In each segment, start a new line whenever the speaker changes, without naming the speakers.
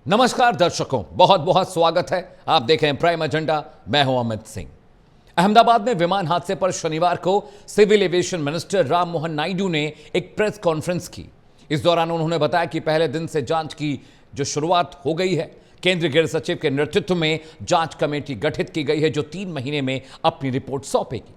नमस्कार दर्शकों, बहुत बहुत स्वागत है। आप देख रहे हैं प्राइम एजेंडा। मैं हूं अमित सिंह। अहमदाबाद में विमान हादसे पर शनिवार को civil aviation minister Ram Mohan Naidu ने एक प्रेस कॉन्फ्रेंस की। इस दौरान उन्होंने बताया कि पहले दिन से जांच की जो शुरुआत हो गई है। केंद्रीय गृह सचिव के नेतृत्व में जांच कमेटी गठित की गई है जो 3 महीने में अपनी रिपोर्ट सौंपेगी।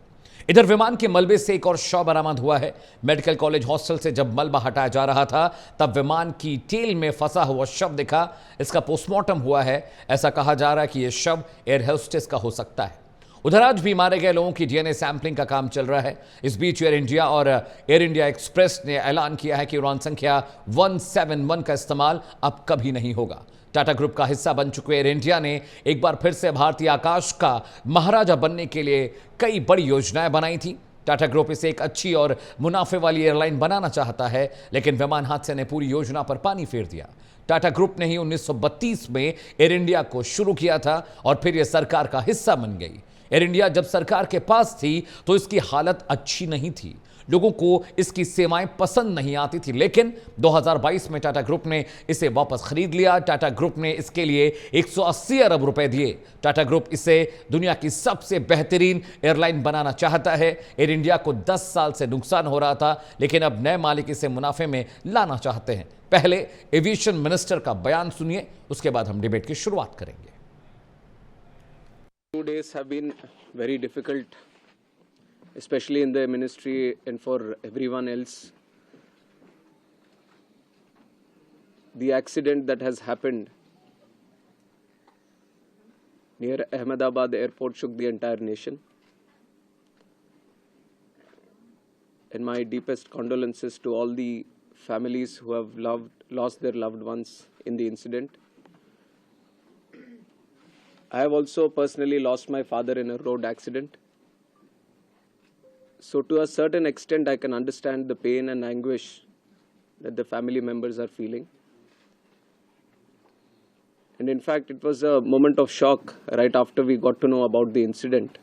इधर विमान के मलबे से एक और शव बरामद हुआ है। मेडिकल कॉलेज हॉस्टल से जब मलबा हटाया जा रहा था तब विमान की टेल में फंसा हुआ शव दिखा। इसका पोस्टमार्टम हुआ है। ऐसा कहा जा रहा है कि यह शव एयर होस्टेस का हो सकता है। उधर आज भी मारे गए लोगों की डीएनए सैंपलिंग का काम चल रहा है। इस बीच एयर इंडिया और एयर इंडिया एक्सप्रेस ने ऐलान किया है कि उड़ान संख्या 171 का इस्तेमाल अब कभी नहीं होगा। टाटा ग्रुप का हिस्सा बन चुके एयर इंडिया ने एक बार फिर से भारतीय आकाश का महाराजा बनने के लिए कई बड़ी योजनाएं बनाई थी। टाटा ग्रुप इसे एक अच्छी और मुनाफे वाली एयरलाइन बनाना चाहता है, लेकिन विमान हादसे ने पूरी योजना पर पानी फेर दिया। टाटा ग्रुप ने ही 1932 में एयर इंडिया को शुरू किया था और फिर यह सरकार का हिस्सा बन गई। एयर इंडिया जब सरकार के पास थी तो इसकी हालत अच्छी नहीं थी, लोगों को इसकी सेवाएं पसंद नहीं आती थी, लेकिन 2022 में टाटा ग्रुप ने इसे वापस खरीद लिया। टाटा ग्रुप ने इसके लिए 180 अरब रुपए दिए। टाटा ग्रुप इसे दुनिया की सबसे बेहतरीन एयरलाइन बनाना चाहता है। एयर इंडिया को 10 साल से नुकसान हो रहा था, लेकिन अब नए मालिक इसे मुनाफे में लाना चाहते हैं। पहले एविएशन मिनिस्टर का बयान सुनिए, उसके बाद हम डिबेट की शुरुआत करेंगे।
2 days have been very difficult, especially in the ministry and for everyone else. The accident that has happened near Ahmedabad airport shook the entire nation. And my deepest condolences to all the families who have lost their loved ones in the incident. I have also personally lost my father in a road accident. So to a certain extent, I can understand the pain and anguish that the family members are feeling. And in fact, it was a moment of shock right after we got to know about the incident.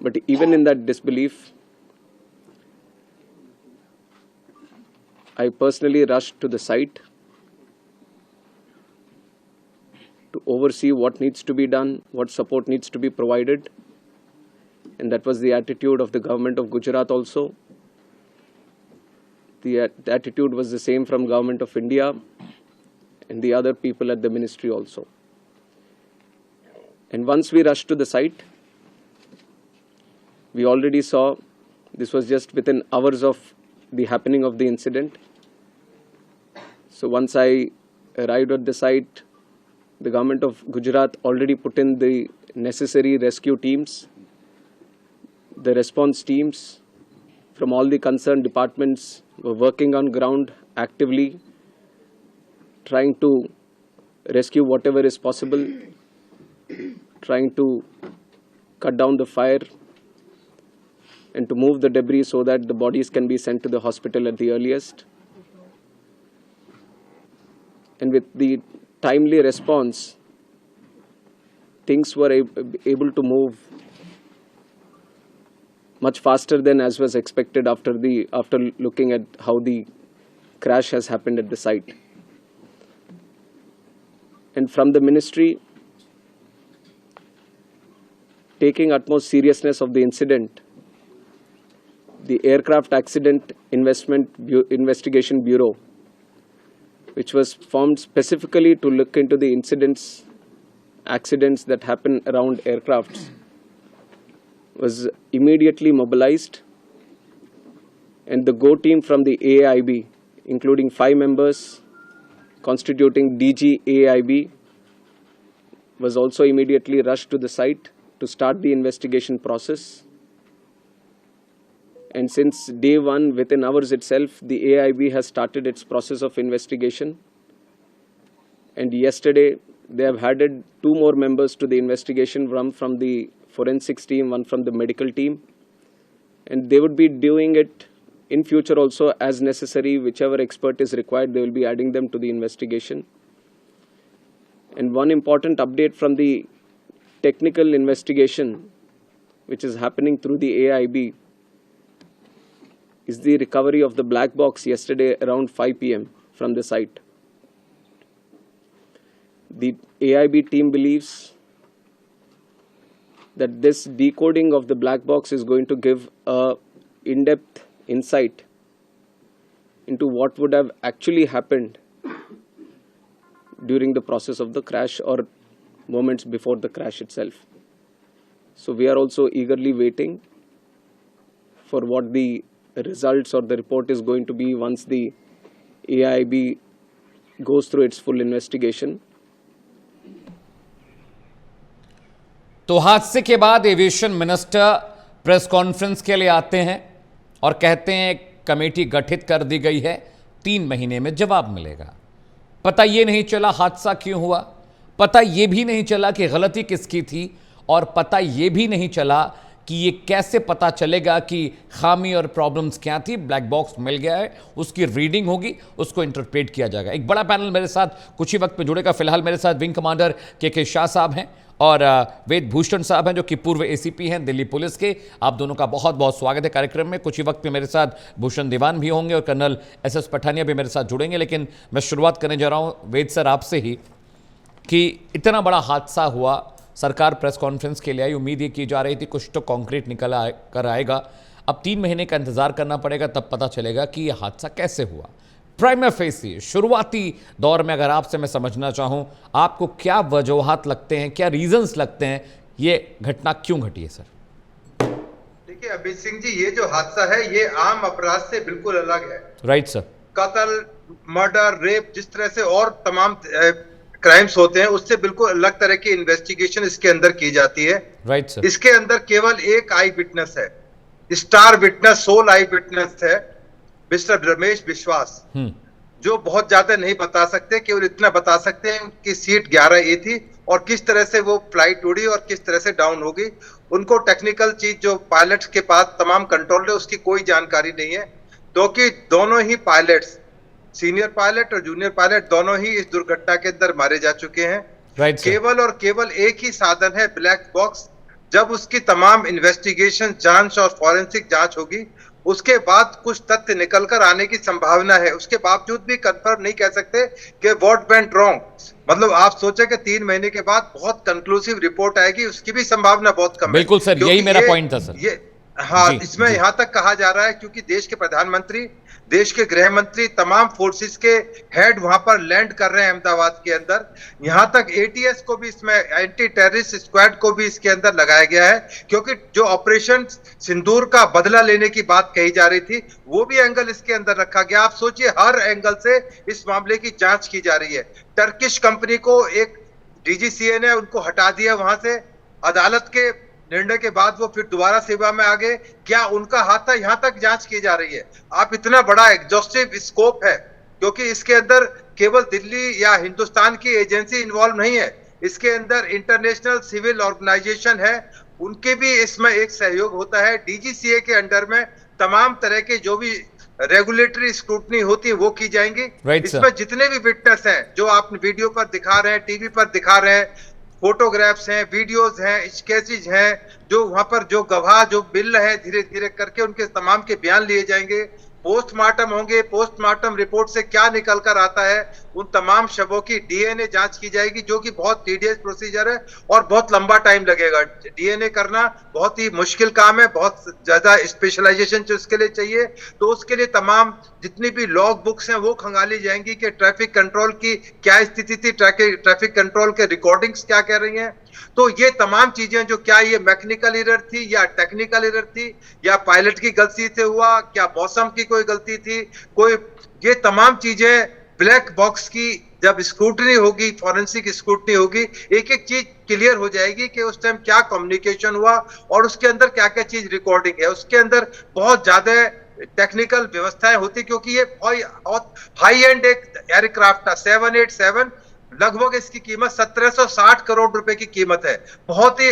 But even in that disbelief, I personally rushed to the site to oversee what needs to be done, what support needs to be provided. And that was the attitude of the government of Gujarat also. The attitude was the same from government of India and the other people at the ministry also. And once we rushed to the site, we already saw, this was just within hours of the happening of the incident. So once I arrived at the site, the government of Gujarat already put in the necessary rescue teams. The response teams from all the concerned departments were working on ground actively, trying to rescue whatever is possible, trying to cut down the fire and to move the debris so that the bodies can be sent to the hospital at the earliest. And with the timely response, things were able to move much faster than as was expected after looking at how the crash has happened at the site. And from the ministry, taking utmost seriousness of the incident, the Aircraft Accident Investigation Bureau, which was formed specifically to look into the accidents that happen around aircrafts, was immediately mobilized. And the GO team from the AIB, including 5 members constituting DG AIB, was also immediately rushed to the site to start the investigation process. And since day one, within hours itself, the AIB has started its process of investigation. And yesterday, they have added 2 more members to the investigation, one from the forensics team, one from the medical team. And they would be doing it in future also as necessary. Whichever expert is required, they will be adding them to the investigation. And one important update from the technical investigation, which is happening through the AIB, is the recovery of the black box yesterday around 5 p.m. from the site. The AIB team believes that this decoding of the black box is going to give a in-depth insight into what would have actually happened during the process of the crash or moments before the crash itself. So we are also eagerly waiting for what the results or the report is going to be once the AIB goes through its full investigation.
तो हादसे के बाद aviation minister press conference के लिए आते हैं और कहते हैं एक कमेटी गठित कर दी गई है, 3 महीने में जवाब मिलेगा। पता ये नहीं चला हादसा क्यों हुआ, पता ये भी नहीं चला कि गलती किसकी थी, और पता ये भी नहीं चला कि ये कैसे पता चलेगा कि खामी और प्रॉब्लम्स क्या थी। ब्लैक बॉक्स मिल गया है, उसकी रीडिंग होगी, उसको इंटरप्रेट किया जाएगा। एक बड़ा पैनल मेरे साथ कुछ ही वक्त में जुड़ेगा। फिलहाल मेरे साथ विंग कमांडर के शाह साहब हैं और वेद भूषण साहब हैं जो कि पूर्व एसीपी हैं दिल्ली पुलिस के। आप दोनों का बहुत बहुत स्वागत है कार्यक्रम में। कुछ ही वक्त में मेरे साथ भूषण दीवान भी होंगे और कर्नल एस पठानिया भी मेरे साथ जुड़ेंगे। लेकिन मैं शुरुआत करने जा रहा हूँ वेद सर आपसे ही कि इतना बड़ा हादसा हुआ, सरकार प्रेस कॉन्फ्रेंस के लिए आई, उम्मीद ये की जा रही थी कुछ तो कॉन्क्रीट निकल कर आएगा। अब 3 महीने का इंतजार करना पड़ेगा, तब पता चलेगा कि यह हादसा कैसे हुआ। प्राइमा फेसी शुरुआती दौर में अगर आपसे मैं समझना चाहूं, आपको क्या वजूहात लगते हैं, क्या रीजंस लगते हैं, ये घटना क्यों घटी है सर?
देखिए अभित सिंह जी, ये जो हादसा है ये आम अपराध से बिल्कुल अलग है।
Right sir.
कत्ल, मर्डर, रेप, जिस तरह से और तमाम क्राइम्स होते हैं उससे बिल्कुल अलग तरह की इन्वेस्टिगेशन इसके अंदर की जाती है।
Right sir.
इसके अंदर केवल एक आई विटनेस है, star witness, sole eye witness है मिस्टर रमेश विश्वास, जो बहुत ज्यादा नहीं बता सकते, केवल इतना बता सकते हैं कि सीट 11A थी और किस तरह से वो फ्लाइट उड़ी और किस तरह से डाउन होगी। उनको टेक्निकल चीज जो पायलट्स के पास तमाम कंट्रोल है उसकी कोई जानकारी नहीं है, क्योंकि दोनों ही पायलट्स, सीनियर पायलट और जूनियर पायलट, दोनों ही इस दुर्घटना के अंदर मारे जा चुके हैं।
Right sir.
केवल और केवल एक ही साधन है, ब्लैक बॉक्स। जब उसकी तमाम इन्वेस्टिगेशन, जांच और फॉरेंसिक जांच होगी उसके बाद कुछ तथ्य निकल कर आने की संभावना है। उसके बावजूद भी कंफर्म नहीं कह सकते कि व्हाट वेंट रॉन्ग। मतलब आप सोचे कि 3 महीने के बाद बहुत कंक्लूसिव रिपोर्ट आएगी, उसकी भी संभावना बहुत कम है।
बिल्कुल सर, यही मेरा पॉइंट था सर।
हाँ, इसमें यहां तक कहा जा रहा है क्योंकि देश के प्रधानमंत्री, देश के गृह मंत्री, तमाम फोर्सेस के हेड वहां पर लैंड कर रहे हैं अहमदाबाद के अंदर। यहां तक ATS को भी, इसमें एंटी टेररिस्ट स्क्वाड को भी इसके अंदर लगाया गया है, क्योंकि जो ऑपरेशन सिंदूर का बदला लेने की बात कही जा रही थी वो भी एंगल इसके अंदर रखा गया। आप सोचिए, हर एंगल से इस मामले की जांच की जा रही है। टर्किश कंपनी को एक DGCA ने उनको हटा दिया वहां से, अदालत के निर्णय के बाद वो फिर दोबारा सेवा में आ गए। क्या उनका हाथ था? यहां तक जांच की जा रही है। आप इतना बड़ा एग्जॉस्टिव स्कोप है, क्योंकि इसके अंदर केवल दिल्ली या हिंदुस्तान की एजेंसी इन्वॉल्व नहीं है, इसके अंदर इंटरनेशनल सिविल ऑर्गेनाइजेशन है, उनके भी इसमें एक सहयोग होता है। DGCA के अंडर में तमाम तरह के जो भी रेगुलेटरी स्क्रूटनी होती है वो की जाएंगी। इसमें जितने भी विटनेस हैं जो आप वीडियो पर दिखा रहे हैं, टीवी पर दिखा रहे हैं, फोटोग्राफ्स हैं, वीडियोस हैं, स्केचेज हैं, जो वहां पर जो गवाह जो मिल रहे हैं, धीरे धीरे करके उनके तमाम के बयान लिए जाएंगे। पोस्टमार्टम होंगे, पोस्टमार्टम रिपोर्ट से क्या निकल कर आता है, उन तमाम शवों की DNA जांच की जाएगी, जो कि बहुत टीडियस प्रोसीजर है और बहुत लंबा टाइम लगेगा। DNA करना बहुत ही मुश्किल काम है, बहुत ज्यादा स्पेशलाइजेशन जो इसके लिए चाहिए। तो उसके लिए तमाम जितनी भी लॉग बुक्स हैं वो खंगाली जाएंगी कि ट्रैफिक कंट्रोल की क्या स्थिति थी, ट्रैफिक कंट्रोल के रिकॉर्डिंग्स क्या कह रही हैं। तो ये तमाम चीजें जो, क्या ये मैकेनिकल एरर थी या टेक्निकल एरर थी या पायलट की गलती से हुआ, क्या मौसम की कोई गलती थी, कोई, ये तमाम चीजें ब्लैक बॉक्स की जब स्क्रूटनी होगी, फॉरेंसिक स्क्रूटनी होगी, एक एक चीज क्लियर हो जाएगी कि उस टाइम क्या कम्युनिकेशन हुआ और उसके अंदर क्या क्या चीज रिकॉर्डिंग है। उसके अंदर बहुत ज्यादा टेक्निकल व्यवस्थाएं होती, क्योंकि ये हाई एंड एक एयरक्राफ्ट था 787, लगभग इसकी कीमत 1760 करोड़ रुपए की कीमत है। बहुत ही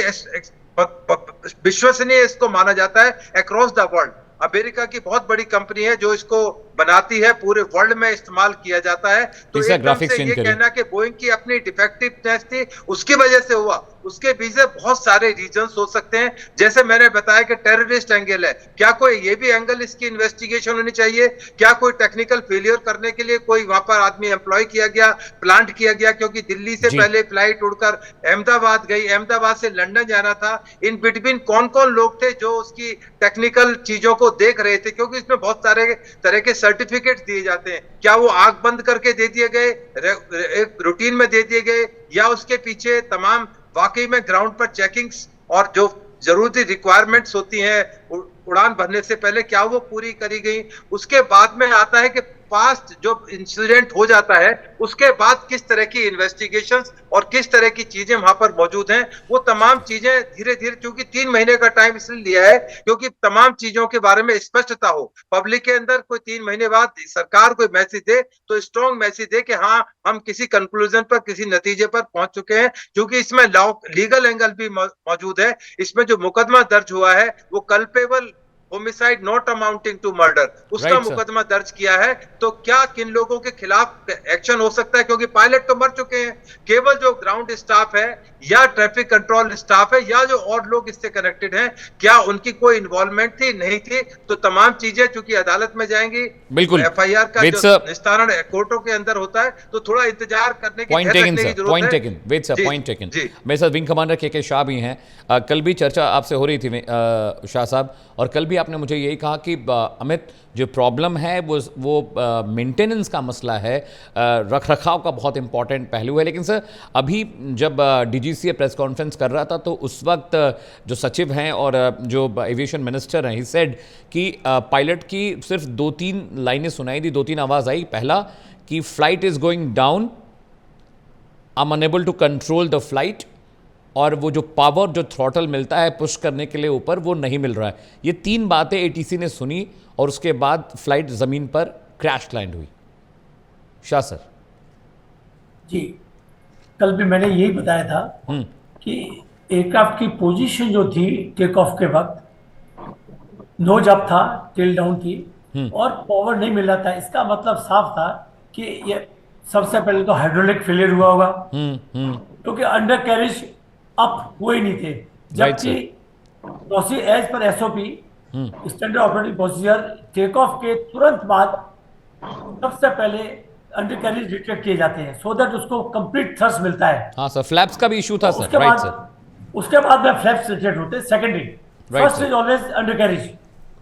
विश्वसनीय इसको माना जाता है अक्रॉस द वर्ल्ड। अमेरिका की बहुत बड़ी कंपनी है जो इसको बनाती है, पूरे वर्ल्ड में इस्तेमाल किया जाता है। तो एकदम से ये कहना कि बोइंग की अपनी डिफेक्टिवनेस थी उसकी वजह से हुआ, उसके पीछे बहुत सारे रीजंस हो सकते हैं। जैसे मैंने बताया कि टेररिस्ट एंगल है, क्या कोई ये भी एंगल इसकी इन्वेस्टिगेशन होनी चाहिए? क्या कोई टेक्निकल फेलियर करने के लिए कोई वहां पर आदमी एम्प्लॉय किया गया, प्लांट किया गया? क्योंकि दिल्ली से
जी।
पहले फ्लाइट उड़कर अहमदाबाद गई, अहमदाबाद से लंदन जाना था। इन बिटवीन कौन कौन लोग थे जो उसकी टेक्निकल चीजों को देख रहे थे? क्योंकि इसमें बहुत सारे तरह के सर्टिफिकेट दिए जाते हैं। क्या वो आंख बंद करके दे दिए गए, एक रूटीन में दे दिए गए, या उसके पीछे तमाम वाकई में ग्राउंड पर चेकिंग्स और जो जरूरी रिक्वायरमेंट्स होती हैं उड़ान भरने से पहले, क्या वो पूरी करी गई? उसके बाद में आता है कि पास्ट जो इंसिडेंट हो जाता है उसके बाद किस तरह की इन्वेस्टिगेशंस और किस तरह की चीजें वहां पर मौजूद हैं, वो तमाम चीजें धीरे धीरे, क्योंकि 3 महीने का टाइम इसलिए लिया है क्योंकि तमाम चीजों के बारे में स्पष्टता हो पब्लिक के अंदर। कोई 3 महीने बाद सरकार कोई मैसेज दे तो स्ट्रॉन्ग मैसेज दे कि हाँ, हम किसी कंक्लूजन पर, किसी नतीजे पर पहुंच चुके हैं। क्योंकि इसमें लीगल एंगल भी मौजूद है। इसमें जो मुकदमा दर्ज हुआ है वो culpable homicide not amounting to murder, उसका
Right, sir.
मुकदमा दर्ज किया है। तो क्या किन लोगों के खिलाफ एक्शन हो सकता है? क्योंकि पायलट तो मर चुके हैं, केवल जो ग्राउंड स्टाफ है या ट्रैफिक कंट्रोल स्टाफ है या जो और लोग इससे कनेक्टेड हैं, क्या उनकी कोई इन्वॉल्वमेंट थी, नहीं थी? तो तमाम चीजें चूंकि अदालत में जाएंगी,
बिल्कुल।
एफआईआर का
वेद
जो
सर,
निस्तारण कोर्टों के अंदर होता है, तो थोड़ा इंतजार करने की,
पॉइंट
धैर्य
टेकन
रखने की
सर,
जरूरत
पॉइंट
है।
टेकन, वेद सर,
जी,
पॉइंट टेकन।
जी।
मेरे साथ विंग कमांडर के शाह भी हैं। कल भी चर्चा आपसे हो रही थी शाह साहब, और कल भी आपने मुझे यही कहा कि अमित, जो प्रॉब्लम है वो मेंटेनेंस का मसला है, रख रखाव का बहुत इंपॉर्टेंट पहलू है। लेकिन सर, अभी जब डीजीसीए प्रेस कॉन्फ्रेंस कर रहा था तो उस वक्त जो सचिव हैं और जो एविएशन मिनिस्टर हैं, ही सेड कि पायलट की सिर्फ 2-3 लाइनें सुनाई दी, 2-3 आवाज़ आई। पहला कि flight is going down, I am unable to control the flight, और वो जो पावर, जो थ्रॉटल मिलता है पुश करने के लिए ऊपर, वो नहीं मिल रहा है। ये 3 बातें एटीसी ने सुनी और उसके बाद फ्लाइट ज़मीन पर क्रैश लैंड हुई। शाह सर।
जी, कल भी मैंने यही बताया था कि एयरक्राफ्ट की पोजीशन जो थी टेक ऑफ के वक्त, नोज अप था, टेल डाउन थी, और पावर नहीं मिल रहा था। इसका मतलब साफ था कि ये सबसे पहले तो हाइड्रोलिक फेलियर हुआ होगा, क्योंकि अंडर कैरेज अप हुए नहीं थे। जबकि as per SOP, standard operating procedure, take off के तुरंत बाद सबसे पहले अंडर कैरेज डिटेक्ट किए जाते हैं, सो दैट उसको कंप्लीट थ्रस्ट मिलता है।
हाँ सर, फ्लैप्स का भी इशू था सर। Right sir.
उसके बाद में फ्लैप्स डिटेक्ट होते हैं secondary. First is always under carriage,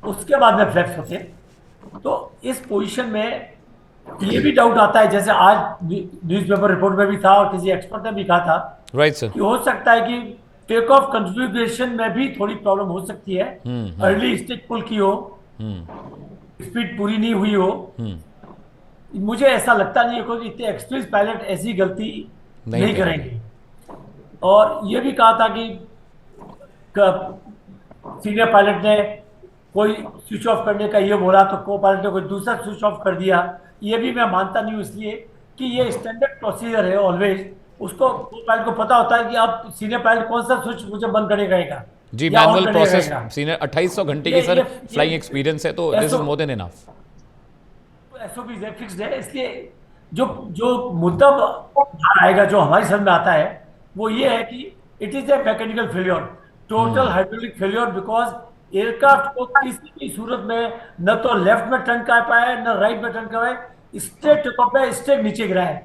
उसके बाद में फ्लैप्स होते हैं। तो इस पोजीशन में ये भी डाउट आता है, जैसे आज न्यूज़पेपर रिपोर्ट में भी था और किसी एक्सपर्ट ने भी कहा था,
राइट सर,
कि हो सकता है कि टेक ऑफ कॉन्फ़िगरेशन में भी थोड़ी प्रॉब्लम हो सकती है। अर्ली स्टिक पुल की हो, स्पीड पूरी नहीं हुई हो। मुझे ऐसा लगता नहीं है क्योंकि इतने एक्सपीरियंस पायलट ऐसी गलती नहीं करेंगे। और ये भी कहा था कि सीनियर पायलट ने कोई स्विच ऑफ करने का ये बोला तो को पायलट ने कोई दूसरा स्विच ऑफ कर दिया। ये भी मैं मानता नहीं हूँ, इसलिए कि ये स्टैंडर्ड प्रोसीजर है ऑलवेज। उसको पायलट को पता होता है कि अब सीनियर पायलट कौन सा स्विच मुझे बंद करने रहेगा
जी। मैनुअल प्रोसेस, सीनियर 2800 घंटे की सर फ्लाइंग एक्सपीरियंस है, तो this is more than enough.
SOP fixed है, इसलिए जो मुद्दा आएगा, जो हमारी समझ में आता है, वो ये है कि it is a mechanical failure, total hydraulic failure, because aircraft को किसी भी सूरत में न तो लेफ्ट में टर्न कर पाया न राइट में टर्न कर पाया, स्ट्रेट टेकऑफ पे स्ट्रेट नीचे गिरा है।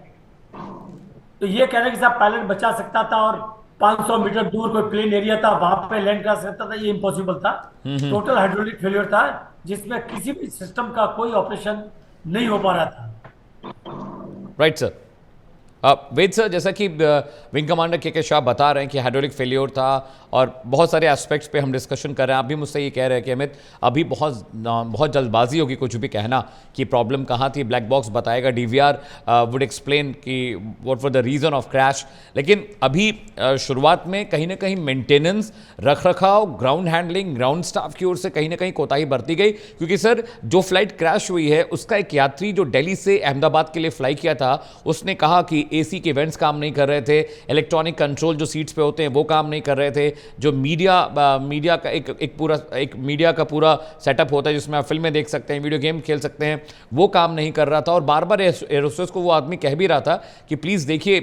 तो ये कहना कि साहब पायलट बचा सकता था और 500 मीटर दूर कोई प्लेन एरिया था वहां पे लैंड कर सकता था, ये इम्पॉसिबल था। टोटल हाइड्रोलिक फेलियर था जिसमें किसी भी सिस्टम का कोई ऑपरेशन नहीं हो पा रहा था।
Right sir. वेद सर, जैसा कि विंग कमांडर के शाह बता रहे हैं कि हाइड्रोलिक फेलियर था और बहुत सारे एस्पेक्ट्स पे हम डिस्कशन कर रहे हैं। आप भी मुझसे ये कह रहे हैं कि अमित, अभी बहुत जल्दबाजी होगी कुछ भी कहना कि प्रॉब्लम कहाँ थी। ब्लैक बॉक्स बताएगा, डीवीआर वुड एक्सप्लेन कि what were the reason of crash. लेकिन अभी शुरुआत में कहीं ना कहीं मेंटेनेंस, रख रखाव, ग्राउंड हैंडलिंग, ग्राउंड स्टाफ की ओर से कहीं ना कहीं कोताही बरती गई। क्योंकि सर, जो फ्लाइट क्रैश हुई है उसका एक यात्री जो दिल्ली से अहमदाबाद के लिए फ्लाई किया था, उसने कहा कि एसी के वेंट्स काम नहीं कर रहे थे, इलेक्ट्रॉनिक कंट्रोल जो सीट्स पे होते हैं वो काम नहीं कर रहे थे, जो मीडिया का एक मीडिया का पूरा सेटअप होता है जिसमें आप फिल्में देख सकते हैं, वीडियो गेम खेल सकते हैं, वो काम नहीं कर रहा था। और बार बार एरोस्पेस को वो आदमी कह भी रहा था कि प्लीज़ देखिए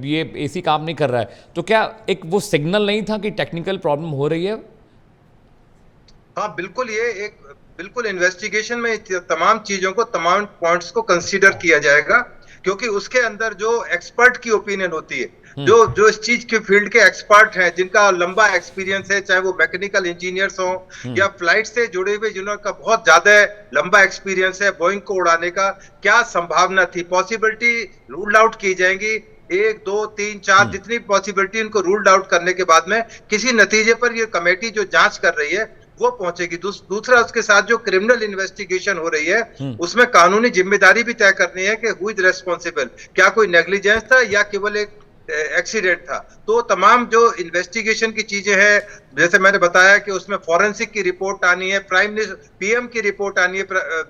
ये एसी काम नहीं कर रहा है। तो क्या एक वो सिग्नल नहीं था कि टेक्निकल प्रॉब्लम हो रही है?
हाँ बिल्कुल, ये एक बिल्कुल इन्वेस्टिगेशन में तमाम चीजों को, तमाम पॉइंट्स को कंसीडर किया जाएगा, क्योंकि उसके अंदर जो एक्सपर्ट की ओपिनियन होती है, जो इस चीज के फील्ड के एक्सपर्ट हैं, जिनका लंबा एक्सपीरियंस है, चाहे वो मैकेनिकल इंजीनियर्स हो या फ्लाइट से जुड़े हुए जिनका बहुत ज्यादा लंबा एक्सपीरियंस है, बोइंग को उड़ाने का क्या संभावना थी, पॉसिबिलिटी रूल आउट की जाएंगी, 1 2 3 4 जितनी पॉसिबिलिटी उनको रूल्ड आउट करने के बाद में किसी नतीजे पर ये कमेटी जो जांच कर रही है वो पहुंचेगी। दूसरा, उसके साथ जो क्रिमिनल इन्वेस्टिगेशन हो रही है उसमें कानूनी जिम्मेदारी भी तय करनी है कि हु इज रेस्पॉन्सिबल, क्या कोई नेग्लिजेंस था या केवल एक एक्सीडेंट था। तो तमाम जो इन्वेस्टिगेशन की चीजें हैं, जैसे मैंने बताया कि उसमें फॉरेंसिक की रिपोर्ट आनी है, पीएम की रिपोर्ट आनी है,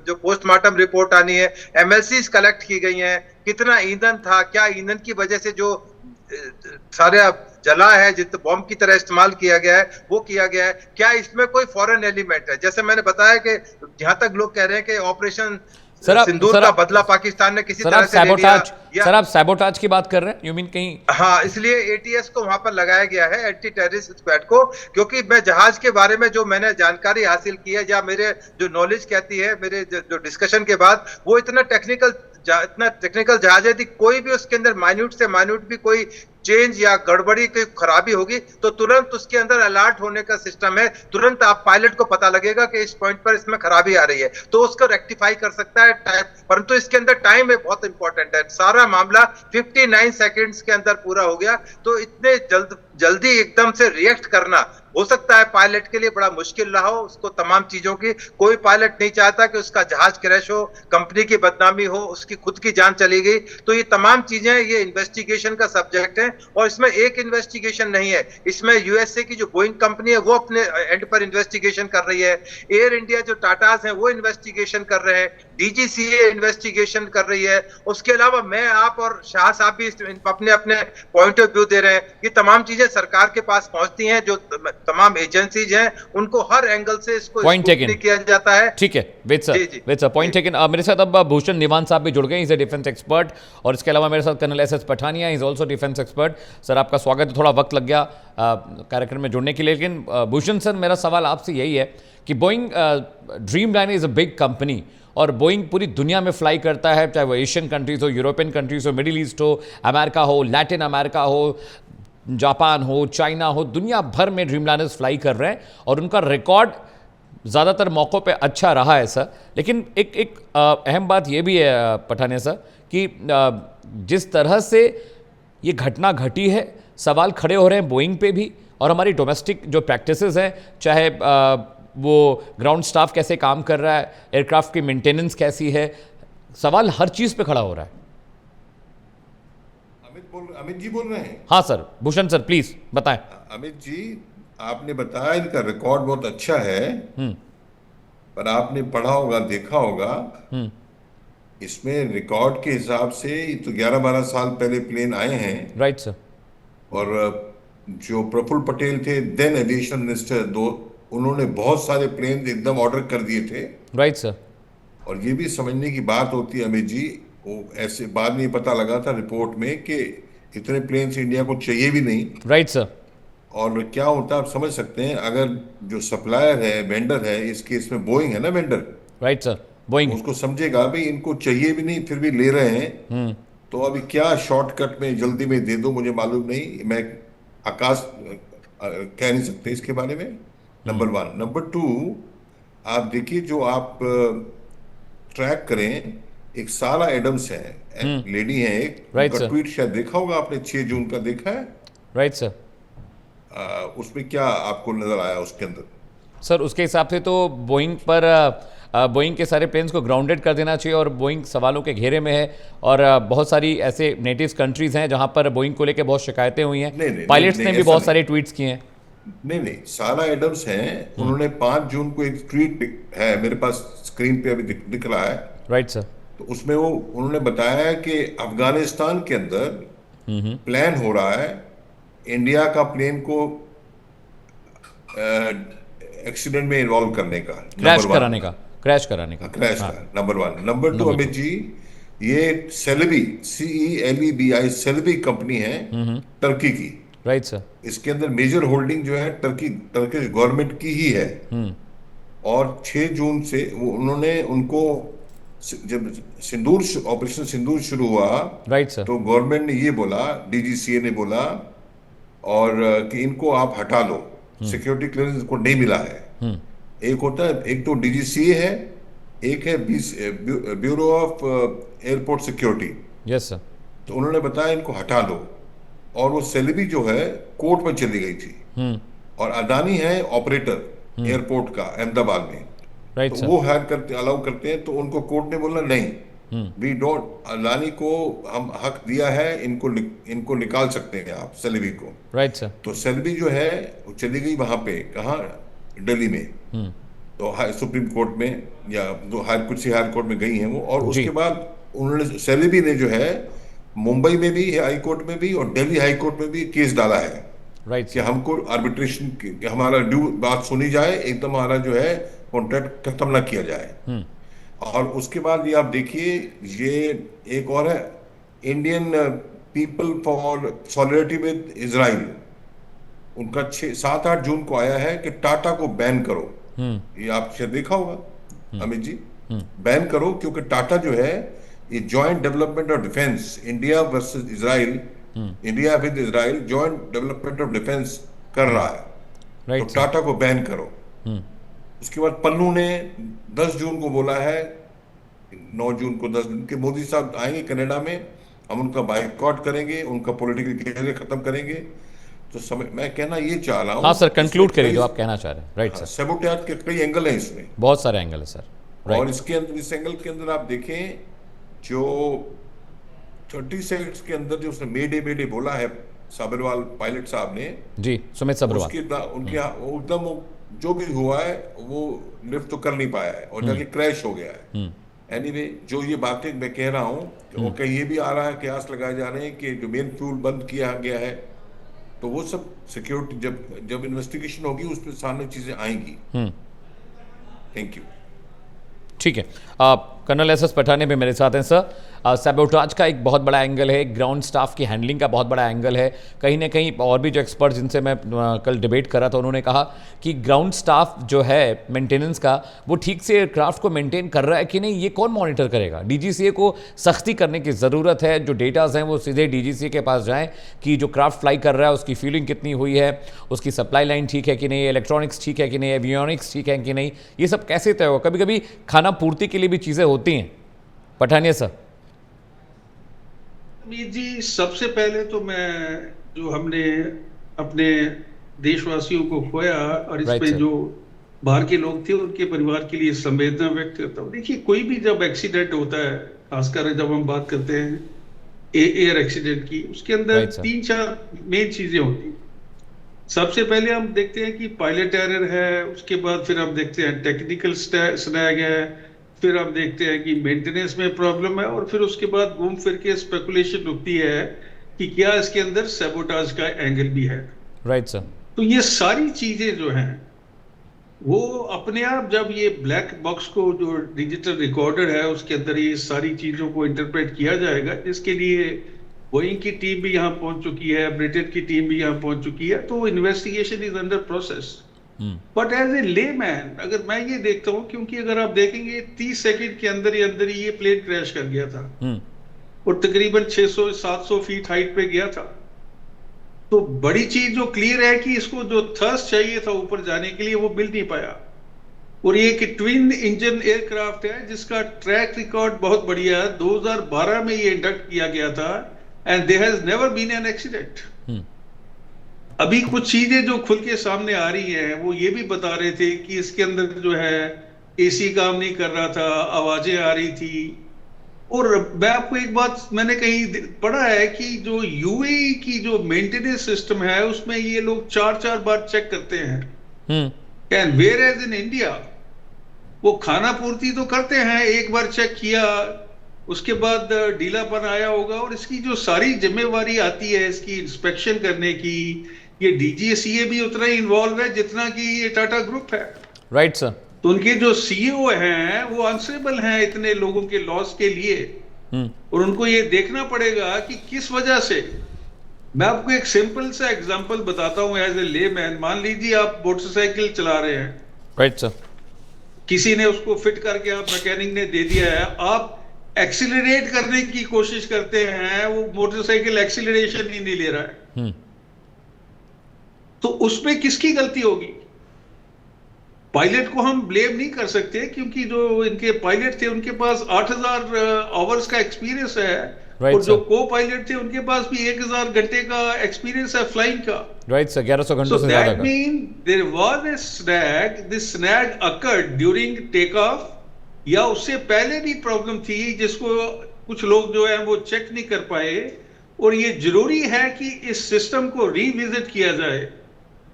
जो पोस्टमार्टम रिपोर्ट आनी है, एमएलसीज कलेक्ट की गई हैं, कितना ईंधन था, क्या ईंधन की वजह से जो सारे जला है, जितना बॉम्ब की तरह इस्तेमाल किया गया है वो किया गया है, क्या इसमें कोई फॉरेन एलिमेंट है। जैसे मैंने बताया कि जहां तक लोग कह रहे हैं कि ऑपरेशन सिंदूर का बदला पाकिस्तान ने किसी तरह से ले लिया,
सर आप सैबोटाज की बात कर रहे हैं, यू मीन कहीं?
हाँ, इसलिए एटीएस को वहां पर लगाया गया है, एंटी टेररिस्ट स्क्वाड को, क्योंकि मैं जहाज के बारे में जो मैंने जानकारी हासिल की है या मेरे जो नॉलेज कहती है, मेरे जो डिस्कशन के बाद, वो इतना टेक्निकल जहाज है, कोई भी उसके अंदर माइन्यूट से माइन्यूट भी कोई चेंज या गड़बड़ी की खराबी होगी तो तुरंत उसके अंदर अलर्ट होने का सिस्टम है, तुरंत आप पायलट को पता लगेगा कि इस पॉइंट पर इसमें खराबी आ रही है, तो उसको रेक्टिफाई कर सकता है टाइम, परंतु इसके अंदर टाइम है बहुत इंपॉर्टेंट है। सारा मामला 59 सेकंड्स के अंदर पूरा हो गया, तो इतने जल्दी एकदम से रिएक्ट करना हो सकता है पायलट के लिए बड़ा मुश्किल रहा हो। उसको तमाम चीजों की, कोई पायलट नहीं चाहता कि उसका जहाज क्रैश हो, कंपनी की बदनामी हो, उसकी खुद की जान चली गई। तो ये तमाम चीजें ये इन्वेस्टिगेशन का सब्जेक्ट है, और इसमें एक इन्वेस्टिगेशन नहीं है, इसमें यूएसए की जो बोइंग कंपनी है वो अपने एंड पर इन्वेस्टिगेशन कर रही है, एयर इंडिया जो टाटास है वो इन्वेस्टिगेशन कर रहे हैं, डीजीसीए इन्वेस्टिगेशन कर रही है, उसके अलावा मैं, आप और शाह साहब भी अपने अपने पॉइंट ऑफ व्यू दे रहे हैं। ये तमाम चीजें सरकार के पास पहुंचती हैं, जो तमाम एजेंसीज हैं उनको हर एंगल से इसको किया जाता है।
ठीक है, वेट सर, पॉइंट टेकन। मेरे साथ अब भूषण निवान साहब भी जुड़ गए, इज ए डिफेंस एक्सपर्ट, और इसके अलावा मेरे साथ colonel S Pathania, is also defence expert. Sir आपका स्वागत है, थोड़ा वक्त लग गया कार्यक्रम में जुड़ने के लिए, लेकिन भूषण सर मेरा सवाल आपसे यही है कि Boeing Dreamliner is a big company, और बोइंग पूरी दुनिया में फ्लाई करता है, चाहे वो एशियन कंट्रीज हो, यूरोपियन कंट्रीज हो, मिडिल ईस्ट हो, अमेरिका हो, लैटिन अमेरिका हो, जापान हो, चाइना हो, दुनिया भर में ड्रीमलाइनर्स फ्लाई कर रहे हैं, और उनका रिकॉर्ड ज़्यादातर मौक़ों पे अच्छा रहा है सर। लेकिन एक अहम बात ये भी है पठानिया सर कि जिस तरह से ये घटना घटी है, सवाल खड़े हो रहे हैं बोइंग पे भी, और हमारी डोमेस्टिक जो प्रैक्टिसेस हैं, चाहे वो ग्राउंड स्टाफ कैसे काम कर रहा है, एयरक्राफ्ट की मेंटेनेंस कैसी है, सवाल हर चीज़ पे खड़ा हो रहा है।
अमित जी बोल रहे हैं?
हाँ सर, भूषण सर प्लीज बताएं।
अमित जी, आपने बताया इनका रिकॉर्ड बहुत अच्छा है, पर आपने पढ़ा होगा, देखा होगा, इसमें रिकॉर्ड के हिसाब से तो 11-12 साल पहले प्लेन आए हैं।
Right sir.
और जो प्रफुल्ल पटेल थे देन एविएशन मिनिस्टर, उन्होंने बहुत सारे प्लेन एकदम ऑर्डर कर दिए थे।
Right sir.
और ये भी समझने की बात होती है अमित जी, वो ऐसे बाद में पता लगा था रिपोर्ट में कि इतने प्लेन्स इंडिया को चाहिए भी नहीं।
Right sir.
और क्या होता है आप समझ सकते हैं, अगर जो सप्लायर है, वेंडर है, इस केस में बोइंग है ना वेंडर।
राइट सर, बोइंग
उसको समझेगा भाई इनको चाहिए भी नहीं फिर भी ले रहे हैं, तो अभी क्या शॉर्टकट में जल्दी में दे दो, मुझे मालूम नहीं, मैं आकाश कह नहीं सकते इसके बारे में। नंबर 1। नंबर 2, आप देखिए जो आप ट्रैक करें, एक सारा एडम्स है, लेडी है एक, उनका ट्वीट शायद देखा होगा आपने, 6 जून का देखा है?
Right sir.
उसमें क्या आपको नजर आया उसके अंदर?
सर उसके हिसाब से तो बोइंग पर बोइंग के सारे प्लेन्स को ग्राउंडेड कर देना चाहिए, और बोइंग सवालों के घेरे में है, और बहुत सारी ऐसे नेटिव कंट्रीज हैं जहां पर बोइंग को लेकर बहुत शिकायतें हुई हैं, पायलट्स ने भी बहुत सारे ट्वीट्स किए हैं।
नहीं, सारा एडम्स हैं, उन्होंने 5 जून को एक ट्वीट है, मेरे पास स्क्रीन पे अभी दिख रहा है।
Right sir.
तो उसमें वो उन्होंने बताया कि अफगानिस्तान के अंदर प्लान हो रहा है इंडिया का प्लेन को एक्सीडेंट में इन्वॉल्व करने का,
क्रैश
नंबर
कराने का, क्रैश कराने का।
क्रैश
हाँ,
का, number 1। Number 2
number
Amit ji, ये सेलेबी, CELEBI सेलेबी कंपनी है टर्की की।
Right sir.
इसके अंदर मेजर होल्डिंग जो है टर्किश गवर्नमेंट की ही है। और 6 जून से उन्होंने उनको, जब ऑपरेशन सिंदूर शुरू हुआ,
राइट सर।
तो गवर्नमेंट ने ये बोला, DGCA ने बोला और कि इनको आप हटा लो, सिक्योरिटी क्लियरेंस इनको नहीं मिला है। एक होता है, एक तो DGCA है, एक है bureau of airport security.
Yes sir.
तो उन्होंने बताया इनको हटा लो, और वो सेलेबी जो है कोर्ट में चली गई थी। और अदानी है ऑपरेटर एयरपोर्ट का अहमदाबाद में,
राइट
तो
सर।
वो हायर करते, अलाउ करते हैं। तो उनको कोर्ट ने बोला नहीं, वी डोंट, अदानी को हम हक दिया है, इनको निकाल सकते हैं आप सेलेबी को।
Right sir.
तो सेलेबी जो है वो चली गई वहां पे, कहाँ, दिल्ली में, तो सुप्रीम कोर्ट में, या जो कुछ हायर कोर्ट में गई हैं वो। और उसके बाद उन्होंने, सेलेबी ने जो है मुंबई में भी, हाई कोर्ट में भी, और दिल्ली हाई कोर्ट में भी केस डाला है
राइट
कि
सर।
हमको आर्बिट्रेशन, हमारा ड्यू बात सुनी जाए, एकदम हमारा जो है कॉन्ट्रैक्ट खत्म ना किया जाए। और उसके बाद ये आप देखिए, ये एक और है, Indian people for solidarity with Israel, उनका 7-8 जून को आया है कि टाटा को बैन करो। ये आप शायद देखा होगा अमित जी, बैन करो, क्योंकि टाटा जो है ये joint development of defence, India versus Israel, India with Israel joint development of defence कर रहा है,
राइट
तो टाटा को बैन करो। उसके बाद पन्नू ने 10 जून को बोला है, 9 जून को 10 दिन के मोदी साहब आएंगे कनाडा में, हम उनका बाइकआउट करेंगे, उनका पॉलिटिकल कैरियर खत्म करेंगे। तो मैं कहना ये चाह रहा हूँ।
हाँ सर, कंक्लूड करिए जो आप कहना चाह रहे हैं। Right sir.
सैबोटेज के कई एंगल हैं इसमें,
बहुत सारे एंगल है सर।
और इसके अंदर, इस एंगल के अंदर आप देखें, जो 36 के अंदर जो उसने मेडे बोला है साबरवाल पायलट साहब ने,
जी, सुमित सब्रवाल,
उनके एकदम जो भी हुआ है वो लिफ्ट तो कर नहीं पाया है और जाके क्रैश हो गया है। एनीवे, जो ये बातें मैं कह रहा हूँ, वो कहीं ये भी आ रहा है, कयास लगाए जा रहे हैं कि जो मेन फ्यूल बंद किया गया है, तो वो सब सिक्योरिटी, जब इन्वेस्टिगेशन होगी उसमें सामने चीजें आएंगी। Thank you.
ठीक है। कर्नल SS पठाने भी मेरे साथ हैं सर। सैबोटाज का एक बहुत बड़ा एंगल है, ग्राउंड स्टाफ की हैंडलिंग का बहुत बड़ा एंगल है। कहीं ना कहीं और भी जो एक्सपर्ट जिनसे मैं कल डिबेट करा था, उन्होंने कहा कि ग्राउंड स्टाफ जो है मेंटेनेंस का, वो ठीक से एयरक्राफ्ट को मेंटेन कर रहा है कि नहीं, ये कौन मॉनिटर करेगा। DGCA को सख्ती करने की ज़रूरत है। जो डेटाज हैं वो सीधे DGCA के पास जाएँ कि जो क्राफ्ट फ्लाई कर रहा है उसकी फ्यूलिंग कितनी हुई है, उसकी सप्लाई लाइन ठीक है कि नहीं, इलेक्ट्रॉनिक्स ठीक है कि नहीं, एवियोनिक्स ठीक है कि नहीं, ये सब कैसे तय होगा। कभी कभी खाना पूर्ति के लिए भी चीज़ें होती हैं। पठानिया सर।
जी, सबसे पहले तो मैं, जो हमने अपने देशवासियों को खोया और इसमें जो बाहर के लोग थे उनके परिवार के लिए संवेदना व्यक्त करता हूँ। देखिए, कोई भी जब एक्सीडेंट होता है, खासकर जब हम बात करते हैं एयर एक्सीडेंट की, उसके अंदर 3-4 मेन चीजें होती हैं। सबसे पहले हम देखते हैं कि पायलट एरर है, उसके बाद फिर हम देखते हैं टेक्निकल स्नैग है, फिर हम देखते हैं कि मेंटेनेंस में प्रॉब्लम है, और फिर उसके बाद घूम फिर के स्पेकुलेशन उठती है कि क्या इसके अंदर सैबोटाज का एंगल भी है।
Right sir.
तो ये सारी चीजें जो हैं वो अपने आप, जब ये ब्लैक बॉक्स को, जो डिजिटल रिकॉर्डर है, उसके अंदर ये सारी चीजों को इंटरप्रेट किया जाएगा, जिसके लिए बोइंग की टीम भी यहाँ पहुंच चुकी है, ब्रिटेन की टीम भी यहाँ पहुंच चुकी है। तो investigation is under process. But as a layman अगर मैं ये देखता हूँ, क्योंकि अगर आप देखेंगे 30 सेकंड के अंदर ही ये प्लेन क्रैश कर गया था और तकरीबन 600-700 फीट हाइट पे गया था। तो बड़ी चीज जो क्लियर है कि इसको जो थर्स्ट चाहिए था ऊपर जाने के लिए, वो मिल नहीं पाया। और ये एक ट्विन इंजन एयरक्राफ्ट है जिसका ट्रैक रिकॉर्ड बहुत बढ़िया है। 2012 में ये इंडक्ट किया गया था and there has never been an accident. अभी कुछ चीजें जो खुल के सामने आ रही हैं, वो ये भी बता रहे थे कि इसके अंदर जो है AC काम नहीं कर रहा था, आवाजें आ रही थी। और मैं आपको एक बात, मैंने कहीं पढ़ा है कि जो UAE की जो मेंटेनेंस सिस्टम है, उसमें ये लोग 4-4 बार चेक करते हैं। And whereas in India वो खाना पूर्ति तो करते हैं, एक बार चेक किया, उसके बाद ढीलापन आया होगा, और इसकी जो सारी जिम्मेवारी आती है इसकी इंस्पेक्शन करने की, ये डीजीसीए भी उतना ही इन्वॉल्व है जितना कि ये टाटा ग्रुप है।
Right sir.
तो उनके जो सीईओ हैं वो आंसरेबल हैं इतने लोगों के लॉस के लिए, और उनको ये देखना पड़ेगा कि किस वजह से। मैं आपको एक सिंपल सा एग्जांपल बताता हूं एज ए लेमैन। मान लीजिए आप मोटरसाइकिल चला रहे हैं,
राइट सर।
किसी ने उसको फिट करके आप मैकेनिक ने दे दिया है, आप एक्सीलरेट करने की कोशिश करते हैं, वो मोटरसाइकिल एक्सीलरेशन ही नहीं ले रहा है, तो उसमें किसकी गलती होगी? पायलट को हम ब्लेम नहीं कर सकते, क्योंकि जो इनके पायलट थे उनके पास 8000 आवर्स का एक्सपीरियंस है,
Right,
और जो
sir.
को पायलट थे उनके पास भी 1000 घंटे का एक्सपीरियंस है फ्लाइंग का।
राइट सर, 1100 घंटों
So
से ज्यादा
that
का।
means there was a snag. This snag occurred during takeoff, या उससे पहले भी प्रॉब्लम थी जिसको कुछ लोग जो है वो चेक नहीं कर पाए। और ये जरूरी है कि इस सिस्टम को रिविजिट किया जाए,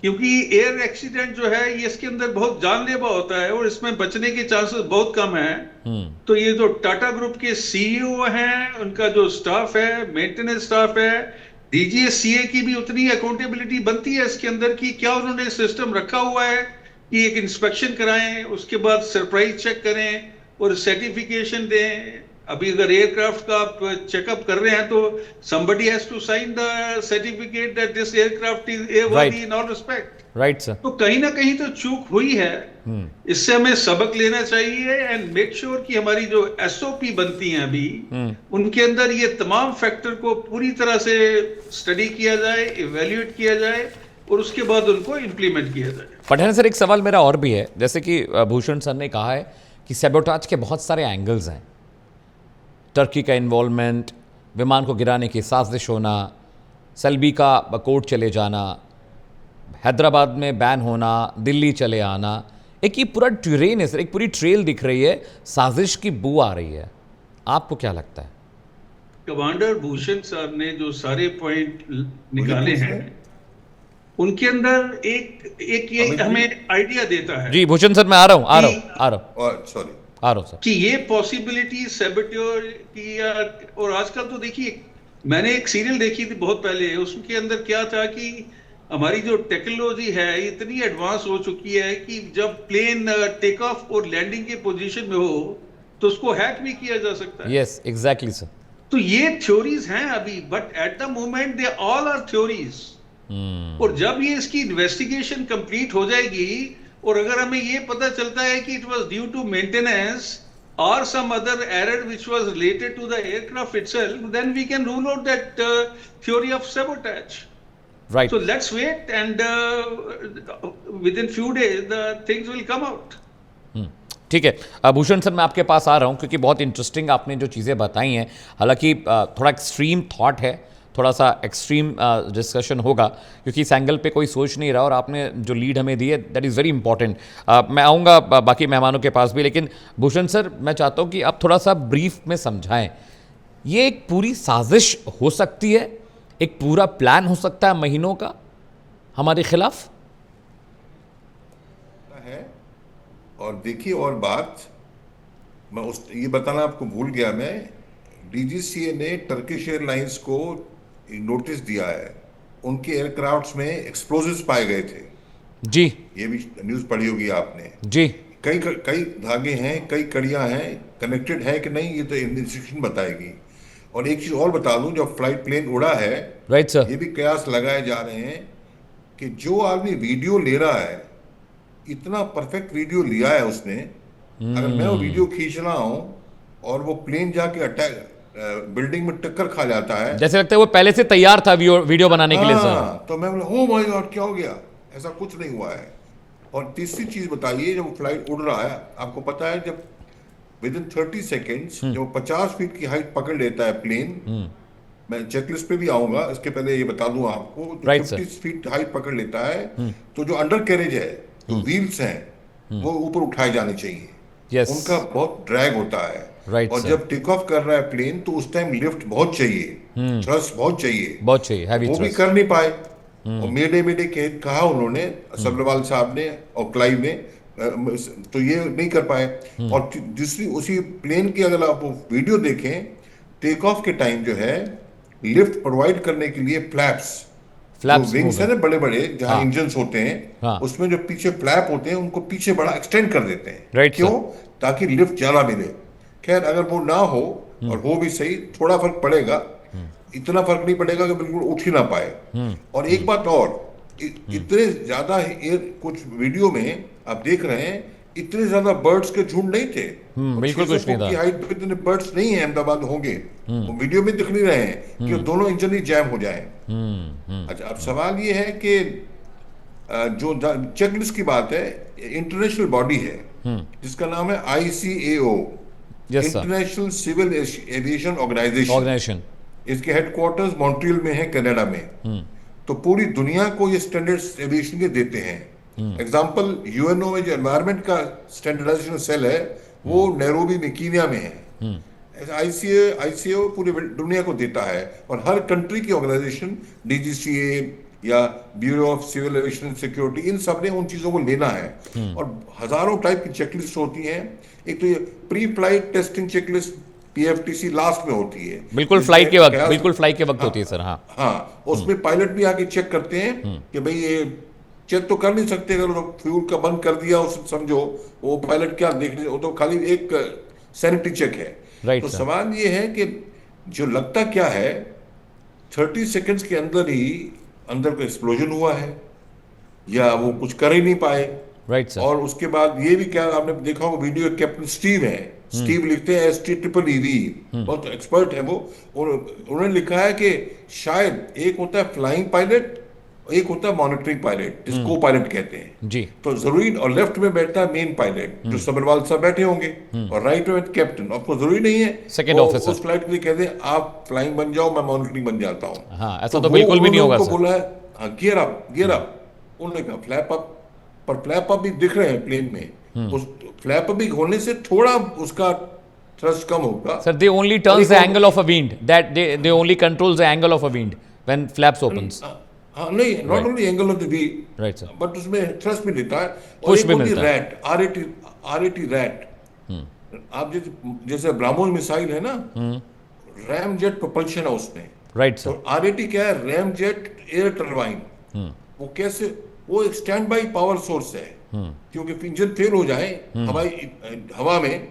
क्योंकि एयर एक्सीडेंट जो है ये इसके अंदर बहुत जानलेवा होता है और इसमें बचने के चांसेस बहुत कम हैं। तो ये जो टाटा ग्रुप के सीईओ हैं, उनका जो स्टाफ है, मेंटेनेंस स्टाफ है, डीजीसीए की भी उतनी अकाउंटेबिलिटी बनती है इसके अंदर की क्या उन्होंने सिस्टम रखा हुआ है कि एक इंस्पेक्शन कराएं, उसके बाद सरप्राइज चेक करें और सर्टिफिकेशन दें। अभी अगर एयरक्राफ्ट का आप चेकअप कर रहे हैं तो somebody has to sign the certificate that this aircraft is airworthy in all respect.
Right sir.
तो कहीं ना कहीं तो चूक हुई है, इससे हमें सबक लेना चाहिए एंड मेक श्योर कि हमारी जो एसओपी बनती हैं अभी उनके अंदर ये तमाम फैक्टर को पूरी तरह से स्टडी किया जाए, इवेल्युएट किया जाए और उसके बाद उनको इंप्लीमेंट किया जाए।
पठान सर, एक सवाल मेरा और भी है, जैसे कि भूषण सर ने कहा है कि सैबोटाज के बहुत सारे एंगल्स हैं, टर्की का इन्वॉल्वमेंट, विमान को गिराने की साजिश होना, सल्बी का कोर्ट चले जाना, हैदराबाद में बैन होना, दिल्ली चले आना, एक ये पूरा ट्रेन है सर, एक पूरी ट्रेल दिख रही है, साजिश की बू आ रही है। आपको क्या लगता है?
कमांडर भूषण साहब ने जो सारे पॉइंट निकाले हैं उनके अंदर एक ये हमें आइडिया देता है।
जी भूषण सर, मैं आ रहा हूँ
सॉरी
सर कि ये पॉसिबिलिटी सैबोटेयर की और आजकल तो देखिए, मैंने एक सीरियल देखी थी बहुत पहले, उसके अंदर क्या था कि हमारी जो टेक्नोलॉजी है इतनी एडवांस हो चुकी है कि जब प्लेन टेक ऑफ और लैंडिंग के पोजीशन में हो तो उसको हैक भी किया जा सकता है।
Yes exactly sir.
तो ये थ्योरीज हैं अभी, but at the moment they all are theories. और जब ये इसकी इन्वेस्टिगेशन कंप्लीट हो जाएगी और अगर हमें ये पता चलता है कि it was due to maintenance or some other error which was related to the aircraft itself, then we can rule out that theory of sabotage.
Right.
So let's wait and within few days the things will come out.
ठीक है Bhushan sir, मैं आपके पास आ रहा हूँ क्योंकि बहुत interesting आपने जो चीज़ें बताई हैं, हालांकि थोड़ा एक्सट्रीम थॉट है, थोड़ा सा एक्सट्रीम डिस्कशन होगा क्योंकि इस एंगल पे कोई सोच नहीं रहा और आपने जो लीड हमें दी है दैट इज़ वेरी इंपॉर्टेंट। मैं आऊँगा बाकी मेहमानों के पास भी, लेकिन भूषण सर मैं चाहता हूँ कि आप थोड़ा सा ब्रीफ में समझाएं, ये एक पूरी साजिश हो सकती है, एक पूरा प्लान हो सकता है महीनों का हमारे खिलाफ
है। और देखिए और बात मैं ये बताना आपको भूल गया, मैं डीजीसीए ने टर्किश एयरलाइंस को नोटिस दिया है, उनके एयरक्राफ्ट्स में एक्सप्लोजिव्स पाए गए थे।
जी,
ये भी न्यूज़ पढ़ी होगी आपने।
जी,
कई धागे हैं, कई कड़ियां हैं, कनेक्टेड है कि नहीं ये तो इन्वेस्टिगेशन बताएगी। और एक चीज और बता दूं, जब फ्लाइट प्लेन उड़ा है,
राइट सर,
ये भी कयास लगाए जा रहे हैं कि जो आदमी वीडियो ले रहा है, इतना परफेक्ट वीडियो लिया है उसने, अगर मैं वो वीडियो खींच रहा हूं और वो प्लेन जाके अटैक बिल्डिंग में टक्कर खा जाता है,
जैसे लगता है वो पहले से तैयार था वीडियो बनाने के लिए सर।
तो मैं बोला ओ माय गॉड क्या हो गया, ऐसा कुछ नहीं हुआ है। और तीसरी चीज बताइए, जब फ्लाइट उड़ रहा है, आपको पता है जब विद इन 30 सेकेंड्स जब 50 फीट की हाइट पकड़ लेता है प्लेन, मैं चेकलिस्ट पे भी आऊंगा, इसके पहले ये बता दूं आपको, तो 50 फीट हाइट पकड़ लेता है तो जो अंडर कैरेज है, जो व्हील्स हैं वो ऊपर उठाए जाने चाहिए।
Yes.
उनका बहुत ड्रैग होता है।
Right,
और
sir.
जब टेक ऑफ कर रहा है प्लेन तो उस टाइम लिफ्ट बहुत चाहिए, थ्रस्ट बहुत चाहिए,
हैवी
वो भी कर नहीं पाए। और मेडे कहा उन्होंने, सब्रवाल साहब ने और क्लाइव ने, तो ये नहीं कर पाए। और दूसरी उसी प्लेन की अगर आप वीडियो देखें, टेक ऑफ के टाइम जो है लिफ्ट प्रोवाइड करने के लिए फ्लैप्स, जो
फ्लैप्स
विंग्स है ना बड़े बड़े जहां
हाँ।
इंजन्स होते हैं,
हाँ।
उसमें जो पीछे फ्लैप होते हैं उनको पीछे बड़ा एक्सटेंड कर देते हैं।
Right,
क्यों? ताकि लिफ्ट ज्यादा मिले। खैर अगर वो ना हो, और हो भी सही, थोड़ा फर्क पड़ेगा, इतना फर्क नहीं पड़ेगा कि बिल्कुल उठ ही ना पाए। और एक बात और, इतने ज्यादा एयर, कुछ वीडियो में आप देख रहे हैं इतने ज्यादा बर्ड्स के झुंड नहीं थे।
बिल्कुल कुछ नहीं था।
की हाइट पे इतने बर्ड्स नहीं है अहमदाबाद होंगे, वो वीडियो में दिख नहीं रहे हैं कि दोनों इंजन ही जैम हो जाए। अच्छा, अब सवाल ये है कि जो चेकलिस्ट की बात है, इंटरनेशनल बॉडी है जिसका नाम है ICAO,
Yes, sir.
International civil aviation organisation. इसके हेडक्वार्टर्स मॉन्ट्रियल में है, कनाडा में। तो पूरी दुनिया को ये स्टैंडर्ड्स एविएशन के देते हैं। एग्जांपल, यूएनओ में जो एनवायरनमेंट का स्टैंडर्डाइजेशन सेल है वो नैरोबी में, कीनिया में है। ICAO पूरी दुनिया को देता है, और हर कंट्री की ऑर्गेनाइजेशन, DGCA या bureau of civil aviation security, इन सब ने उन चीजों को लेना है। और हजारों टाइप की चेकलिस्ट होती हैं। एक तो ये pre flight testing checklist, PFTC last में होती है,
बिल्कुल फ्लाइट के वक्त, बिल्कुल फ्लाइट के वक्त होती है सर। हाँ
हाँ, उसमें पायलट भी आके चेक करते हैं कि भाई ये चेक तो कर नहीं सकते, अगर फ्यूल का बंद कर दिया उस समझो, वो पायलट क्या देखने, वो तो खाली एक सैनिटरी चेक है।
Right,
तो
sir.
सवाल ये है कि जो लगता क्या है, 30 सेकंड्स के अंदर ही अंदर कोई एक्सप्लोजन हुआ है या वो कुछ कर ही नहीं पाए।
Right sir.
और उसके बाद ये भी, क्या आपने देखा होगा वीडियो, कैप्टन स्टीव है, स्टीव लिखते हैं STEEV, बहुत एक्सपर्ट है वो, और उन्होंने लिखा है कि शायद एक होता है फ्लाइंग पायलट, एक होता है मॉनिटरिंग पायलट, जिसको पायलट कहते हैं
जी।
तो जरूरी, और लेफ्ट में बैठता है मेन पायलट जो सबरवाल साहब बैठे होंगे, और राइट में कैप्टन। आपको जरूरी नहीं है
सेकंड ऑफिसर
उस फ्लाइट के लिए कहते हैं आप फ्लाइंग बन जाओ, मैं मॉनिटरिंग बन जाता हूँ।
हाँ, ऐसा तो बिल्कुल भी नहीं होगा सर।
बोला है गियर अप, उन्होंने कहा फ्लैप अप, पर फ्लैप अप भी दिख रहे हैं प्लेन में, उस फ्लैप अप भी होने से थोड़ा उसका थ्रस्ट कम होगा
sir. They only turns the angle of a wing, that they only controls the angle of a wing when flaps opens.
हाँ, नहीं, not only angle of the V,
right sir,
but उसमें thrust भी देता है, और
push
एक
भी
होती
मिलता है।
Rat, RAT rat. आप जैसे ब्राह्मोस मिसाइल है ना, रैम जेट प्रोपल्शन है उसमें।
राइट
तो
सर।
RAT क्या है? RAM jet air turbine. वो कैसे, वो एक स्टैंड बाई पावर सोर्स है, क्योंकि इंजन फेल हो जाए हवा में,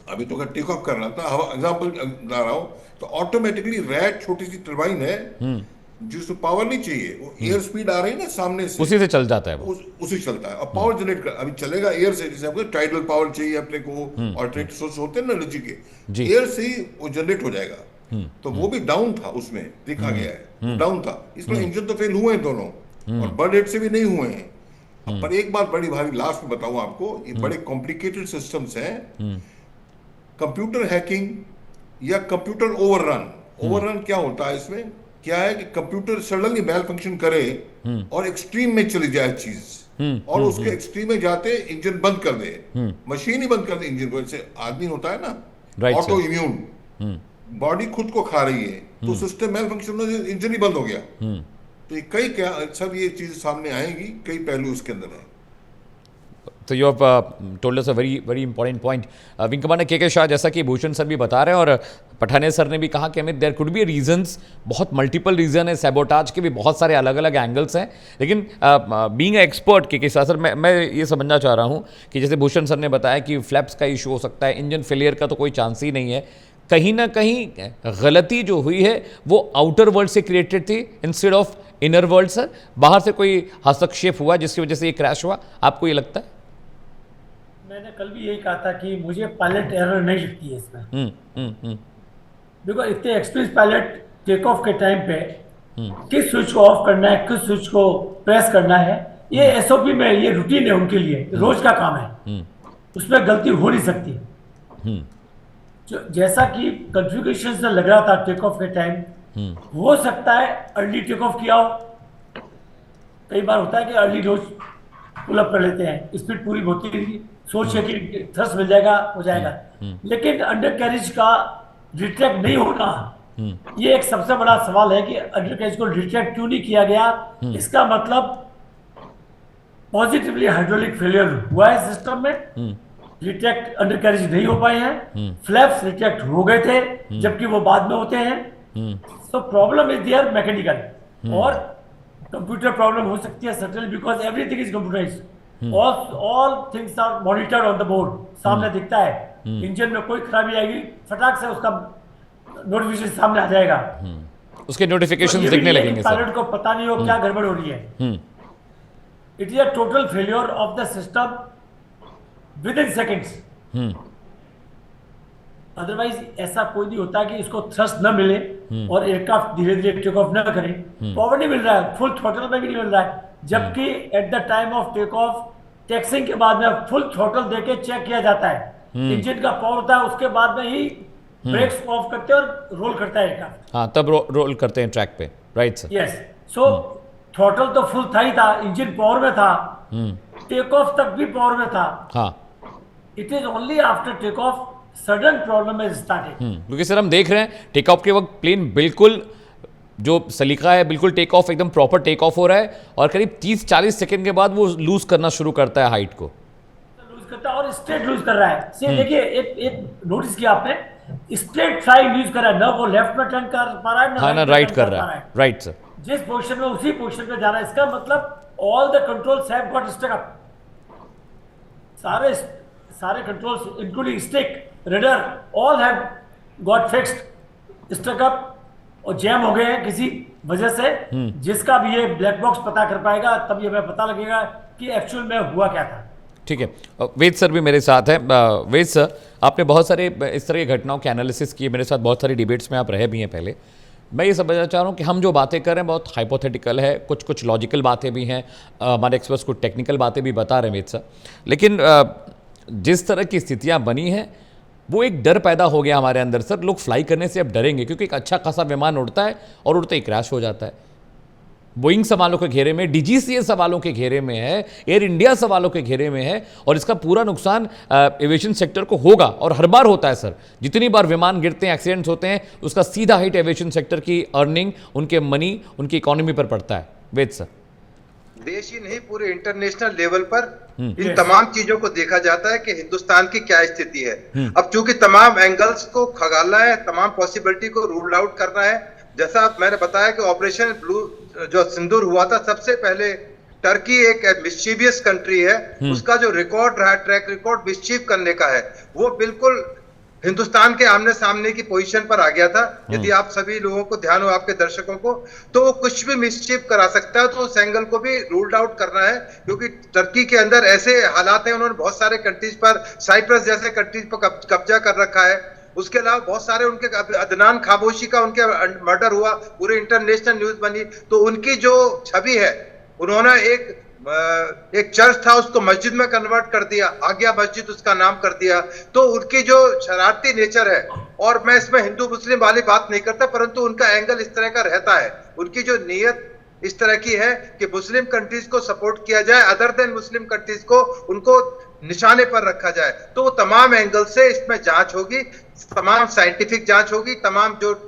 अभी तो टेक ऑफ कर रहा था, हवा एग्जांपल ला रहा हूं, तो ऑटोमेटिकली रैट छोटी सी टर्बाइन है जिसको पावर नहीं चाहिए, वो एयर स्पीड आ रही है ना सामने से,
उसी से चल जाता है वो।
उसी चलता है, और पावर जनरेट कर, अभी चलेगा एयर से, जैसे आपको टाइडल पावर चाहिए अपने को, ऑल्टरनेटिव सोर्स होते हैं ना एनर्जी के, एयर से ही वो जनरेट हो जाएगा। तो वो भी डाउन था, उसमें देखा गया है डाउन था, इसमें इंजन तो फेल हुए हैं दोनों, और बर्ड रेट से भी नहीं हुए हैं। पर एक बात बड़ी भारी लास्ट में बताऊं आपको, ये बड़े कॉम्प्लिकेटेड सिस्टम्स हैं। कंप्यूटर हैकिंग या कंप्यूटर ओवररन क्या होता है इसमें, क्या है कि कंप्यूटर सडनली मैल फंक्शन करे और एक्सट्रीम में चली जाए चीज, और उसके एक्सट्रीम में जाते इंजन बंद कर दे, मशीन ही बंद कर दे इंजन को। जैसे आदमी होता है ना ऑटो इम्यून, बॉडी खुद को खा रही है, तो सिस्टम मैल फंक्शन में इंजन ही बंद हो गया। तो ये कई क्या सब ये चीज सामने आएगी, कई पहलू इसके अंदर है।
तो you have told us a very important point. Wing commander के शाह, जैसा कि भूषण सर भी बता रहे हैं और पठाने सर ने भी कहा कि Amit there could be reasons, बहुत मल्टीपल रीजन है, सैबोटाज के भी बहुत सारे अलग अलग एंगल्स हैं, लेकिन बीइंग एक्सपर्ट के शाह सर, मैं ये समझना चाह रहा हूँ कि जैसे भूषण सर ने बताया कि फ्लैप्स का इशू हो सकता है, इंजन फेलियर का तो कोई चांस ही नहीं है, कहीं ना कहीं गलती जो हुई है वो आउटर वर्ल्ड से क्रिएटेड थी instead of inner world. Sir, बाहर से कोई हस्तक्षेप हुआ जिसकी वजह से ये क्रैश हुआ, आपको ये लगता है?
मैंने कल भी यही कहा था कि मुझे पायलट एरर नहीं लगती है इसमें। देखो, इतने एक्सपीरियंस पायलट टेक ऑफ के टाइम पे किस स्विच को ऑफ करना है, किस स्विच को प्रेस करना है, ये SOP में, ये रूटीन है उनके लिए, रोज का काम है, उसमें गलती हो नहीं सकती। जैसा कि कॉन्फ़िगरेशन से लग रहा था टेक ऑफ के टाइम, हो सकता है अर्ली टेक ऑफ किया हो, कई बार होता है कि अर्ली रोज पुल अप कर लेते हैं, स्पीड पूरी होती है, सोच है कि थ्रस्ट मिल जाएगा, हो जाएगा, लेकिन अंडर कैरेज का रिट्रैक्ट नहीं होना, ये एक सबसे बड़ा सवाल है कि अंडर कैरेज को रिट्रैक्ट क्यों नहीं किया गया। इसका मतलब पॉजिटिवली हाइड्रोलिक फेलियर हुआ है सिस्टम में, रिट्रैक्ट अंडर कैरेज नहीं हो पाए हैं, फ्लैप्स रिट्रैक्ट हो गए थे जबकि वो बाद में होते हैं। So problem is there mechanical, और कंप्यूटर प्रॉब्लम हो सकती है certainly, because everything is computerised, all things are monitored on the board, सामने दिखता है। इंजन में कोई खराबी आएगी, फटाक से उसका नोटिफिकेशन सामने आ जाएगा,
उसके नोटिफिकेशन
तो
दिखने लगेंगे सर।
पायलट को पता नहीं हो क्या गड़बड़ हो रही है। It is a total failure of the system with in seconds. Otherwise ऐसा कोई नहीं होता कि इसको थ्रस्ट न मिले और एयरक्राफ्ट धीरे धीरे टेक ऑफ न करे, पावर नहीं मिल रहा है, फुल थ्रॉटल में भी नहीं मिल रहा है, जबकि at the time of take off taxiing के बाद में फुल थ्रॉटल देके चेक किया जाता है, इंजन का पावर होता है, उसके बाद में ही ब्रेक्स ऑफ करते हैं और रोल करता है एयरक्राफ्ट।
हाँ, तब रोल करते हैं ट्रैक पे, राइट सर।
यस, सो थ्रॉटल तो फुल था ही था, इंजन पावर में था, टेक ऑफ तक भी पावर में था।
हाँ,
it is only after take off sudden problem is started.
क्योंकि सर हम देख रहे हैं टेक ऑफ के वक्त प्लेन बिल्कुल जो सलीका है, बिल्कुल टेक ऑफ एकदम प्रॉपर टेक ऑफ हो रहा है, और करीब 30-40 सेकंड के बाद वो लूज करना शुरू करता है हाइट को,
लूज करता है और स्ट्रेट लूज कर रहा है। से देखिए, एक नोटिस किया आपने, स्ट्रेट फ्लाई लूज कर रहा है, ना वो लेफ्ट में टर्न कर पा रहा है
हाँ ना राइट कर रहा है, राइट सर।
जिस पोजीशन में उसी पोजीशन पे जा रहा है, इसका मतलब all the controls have got stuck up, सारे controls including stick, radar, all have got fixed, stuck up और जैम हो गए हैं किसी वजह से, जिसका भी ये ब्लैक बॉक्स पता कर पाएगा, तब ये हमें पता लगेगा कि एक्चुअल में हुआ क्या था।
ठीक है, वेद सर भी मेरे साथ हैं। वेद सर, आपने बहुत सारे इस तरह की घटनाओं के एनालिसिस किए, मेरे साथ बहुत सारी डिबेट्स में आप रहे भी हैं पहले। मैं ये समझना चाह रहा हूँ कि हम जो बातें कर रहे हैं बहुत हाइपोथेटिकल है, कुछ लॉजिकल बातें भी हैं, हमारे एक्सपर्ट्स कुछ टेक्निकल बातें भी बता रहे हैं वेद सर, लेकिन जिस तरह की स्थितियाँ बनी हैं वो एक डर पैदा हो गया हमारे अंदर सर। लोग फ्लाई करने से अब डरेंगे, क्योंकि एक अच्छा खासा विमान उड़ता है और उड़ते ही क्रैश हो जाता है। बोइंग सवालों के घेरे में, डीजीसीए सवालों के घेरे में है, एयर इंडिया सवालों के घेरे में है, और इसका पूरा नुकसान एविएशन सेक्टर को होगा, और हर बार होता है सर। जितनी बार विमान गिरते हैं, एक्सीडेंट्स होते हैं, उसका सीधा हिट एविएशन सेक्टर की अर्निंग, उनके मनी, उनकी इकोनॉमी पर पड़ता है। वेद सर,
देश ही नहीं पूरे इंटरनेशनल लेवल पर इन तमाम चीजों को देखा जाता है कि हिंदुस्तान की क्या स्थिति है। अब चूंकि तमाम एंगल्स को खगालना है, तमाम पॉसिबिलिटी को रूल आउट करना है, जैसा मैंने बताया कि ऑपरेशन ब्लू जो सिंदूर हुआ था, सबसे पहले टर्की एक मिस्चीवियस कंट्री है, उसका जो रिकॉर्ड रहा, ट्रैक रिकॉर्ड मिस्चीव करने का है, वो बिल्कुल हिंदुस्तान के आमने सामने की पोजीशन पर आ गया था। यदि आप सभी लोगों को ध्यान हो, आपके दर्शकों को, तो वो कुछ भी मिसचीव करा सकता है, तो उस एंगल को भी रूल्ड आउट करना है, क्योंकि टर्की के अंदर ऐसे हालात हैं, उन्होंने बहुत सारे कंट्रीज पर, साइप्रस जैसे कंट्रीज पर कब्जा कर रखा है। उसके अलावा बहुत सारे उनके, अदनान खामोशी का उनके मर्डर हुआ, पूरे इंटरनेशनल न्यूज बनी, तो उनकी जो छवि है, उन्होंने एक चर्च था उसको मस्जिद में कन्वर्ट कर दिया, आज्ञा मस्जिद उसका नाम कर दिया। तो उनकी जो शरारती नेचर है, और मैं इसमें हिंदू मुस्लिम वाली बात नहीं करता, परंतु उनका एंगल इस तरह का रहता है, उनकी जो नीयत इस तरह की है कि मुस्लिम कंट्रीज को सपोर्ट किया जाए, अदर देन मुस्लिम कंट्रीज को उनको निशाने पर रखा जाए। तो तमाम एंगल से इसमें जांच होगी, तमाम साइंटिफिक जांच होगी, तमाम जो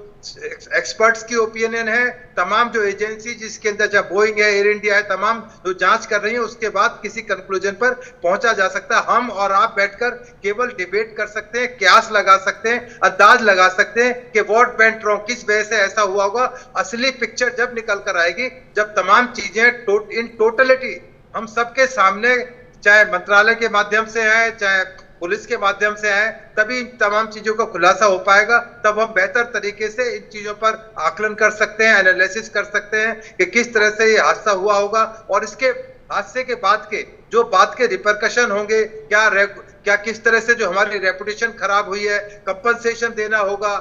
एक्सपर्ट्स की ओपिनियन है, तमाम जो एजेंसी जिसके अंदर जब बोइंग है, एयर इंडिया है, तमाम जो जांच कर रही है, उसके बाद किसी कंक्लूजन पर पहुंचा जा सकता है। हम और आप बैठकर केवल डिबेट कर सकते हैं, क्यास लगा सकते हैं, अंदाज लगा सकते हैं कि व्हाट वेंट रॉन्ग, किस वजह से ऐसा हुआ होगा। असली पिक्चर जब निकल कर आएगी, जब तमाम चीजें इन टोटलिटी हम सबके सामने, चाहे मंत्रालय के माध्यम से है, चाहे पुलिस के माध्यम से है, तभी इन तमाम चीजों का खुलासा हो पाएगा। तब हम बेहतर तरीके से इन चीजों पर आकलन कर सकते हैं, एनालिसिस कर सकते हैं कि किस तरह से ये हादसा हुआ होगा, और इसके हादसे के बाद के जो बात के रिपरकशन होंगे, क्या किस तरह से जो हमारी रेपुटेशन खराब हुई है, कंपनसेशन देना होगा,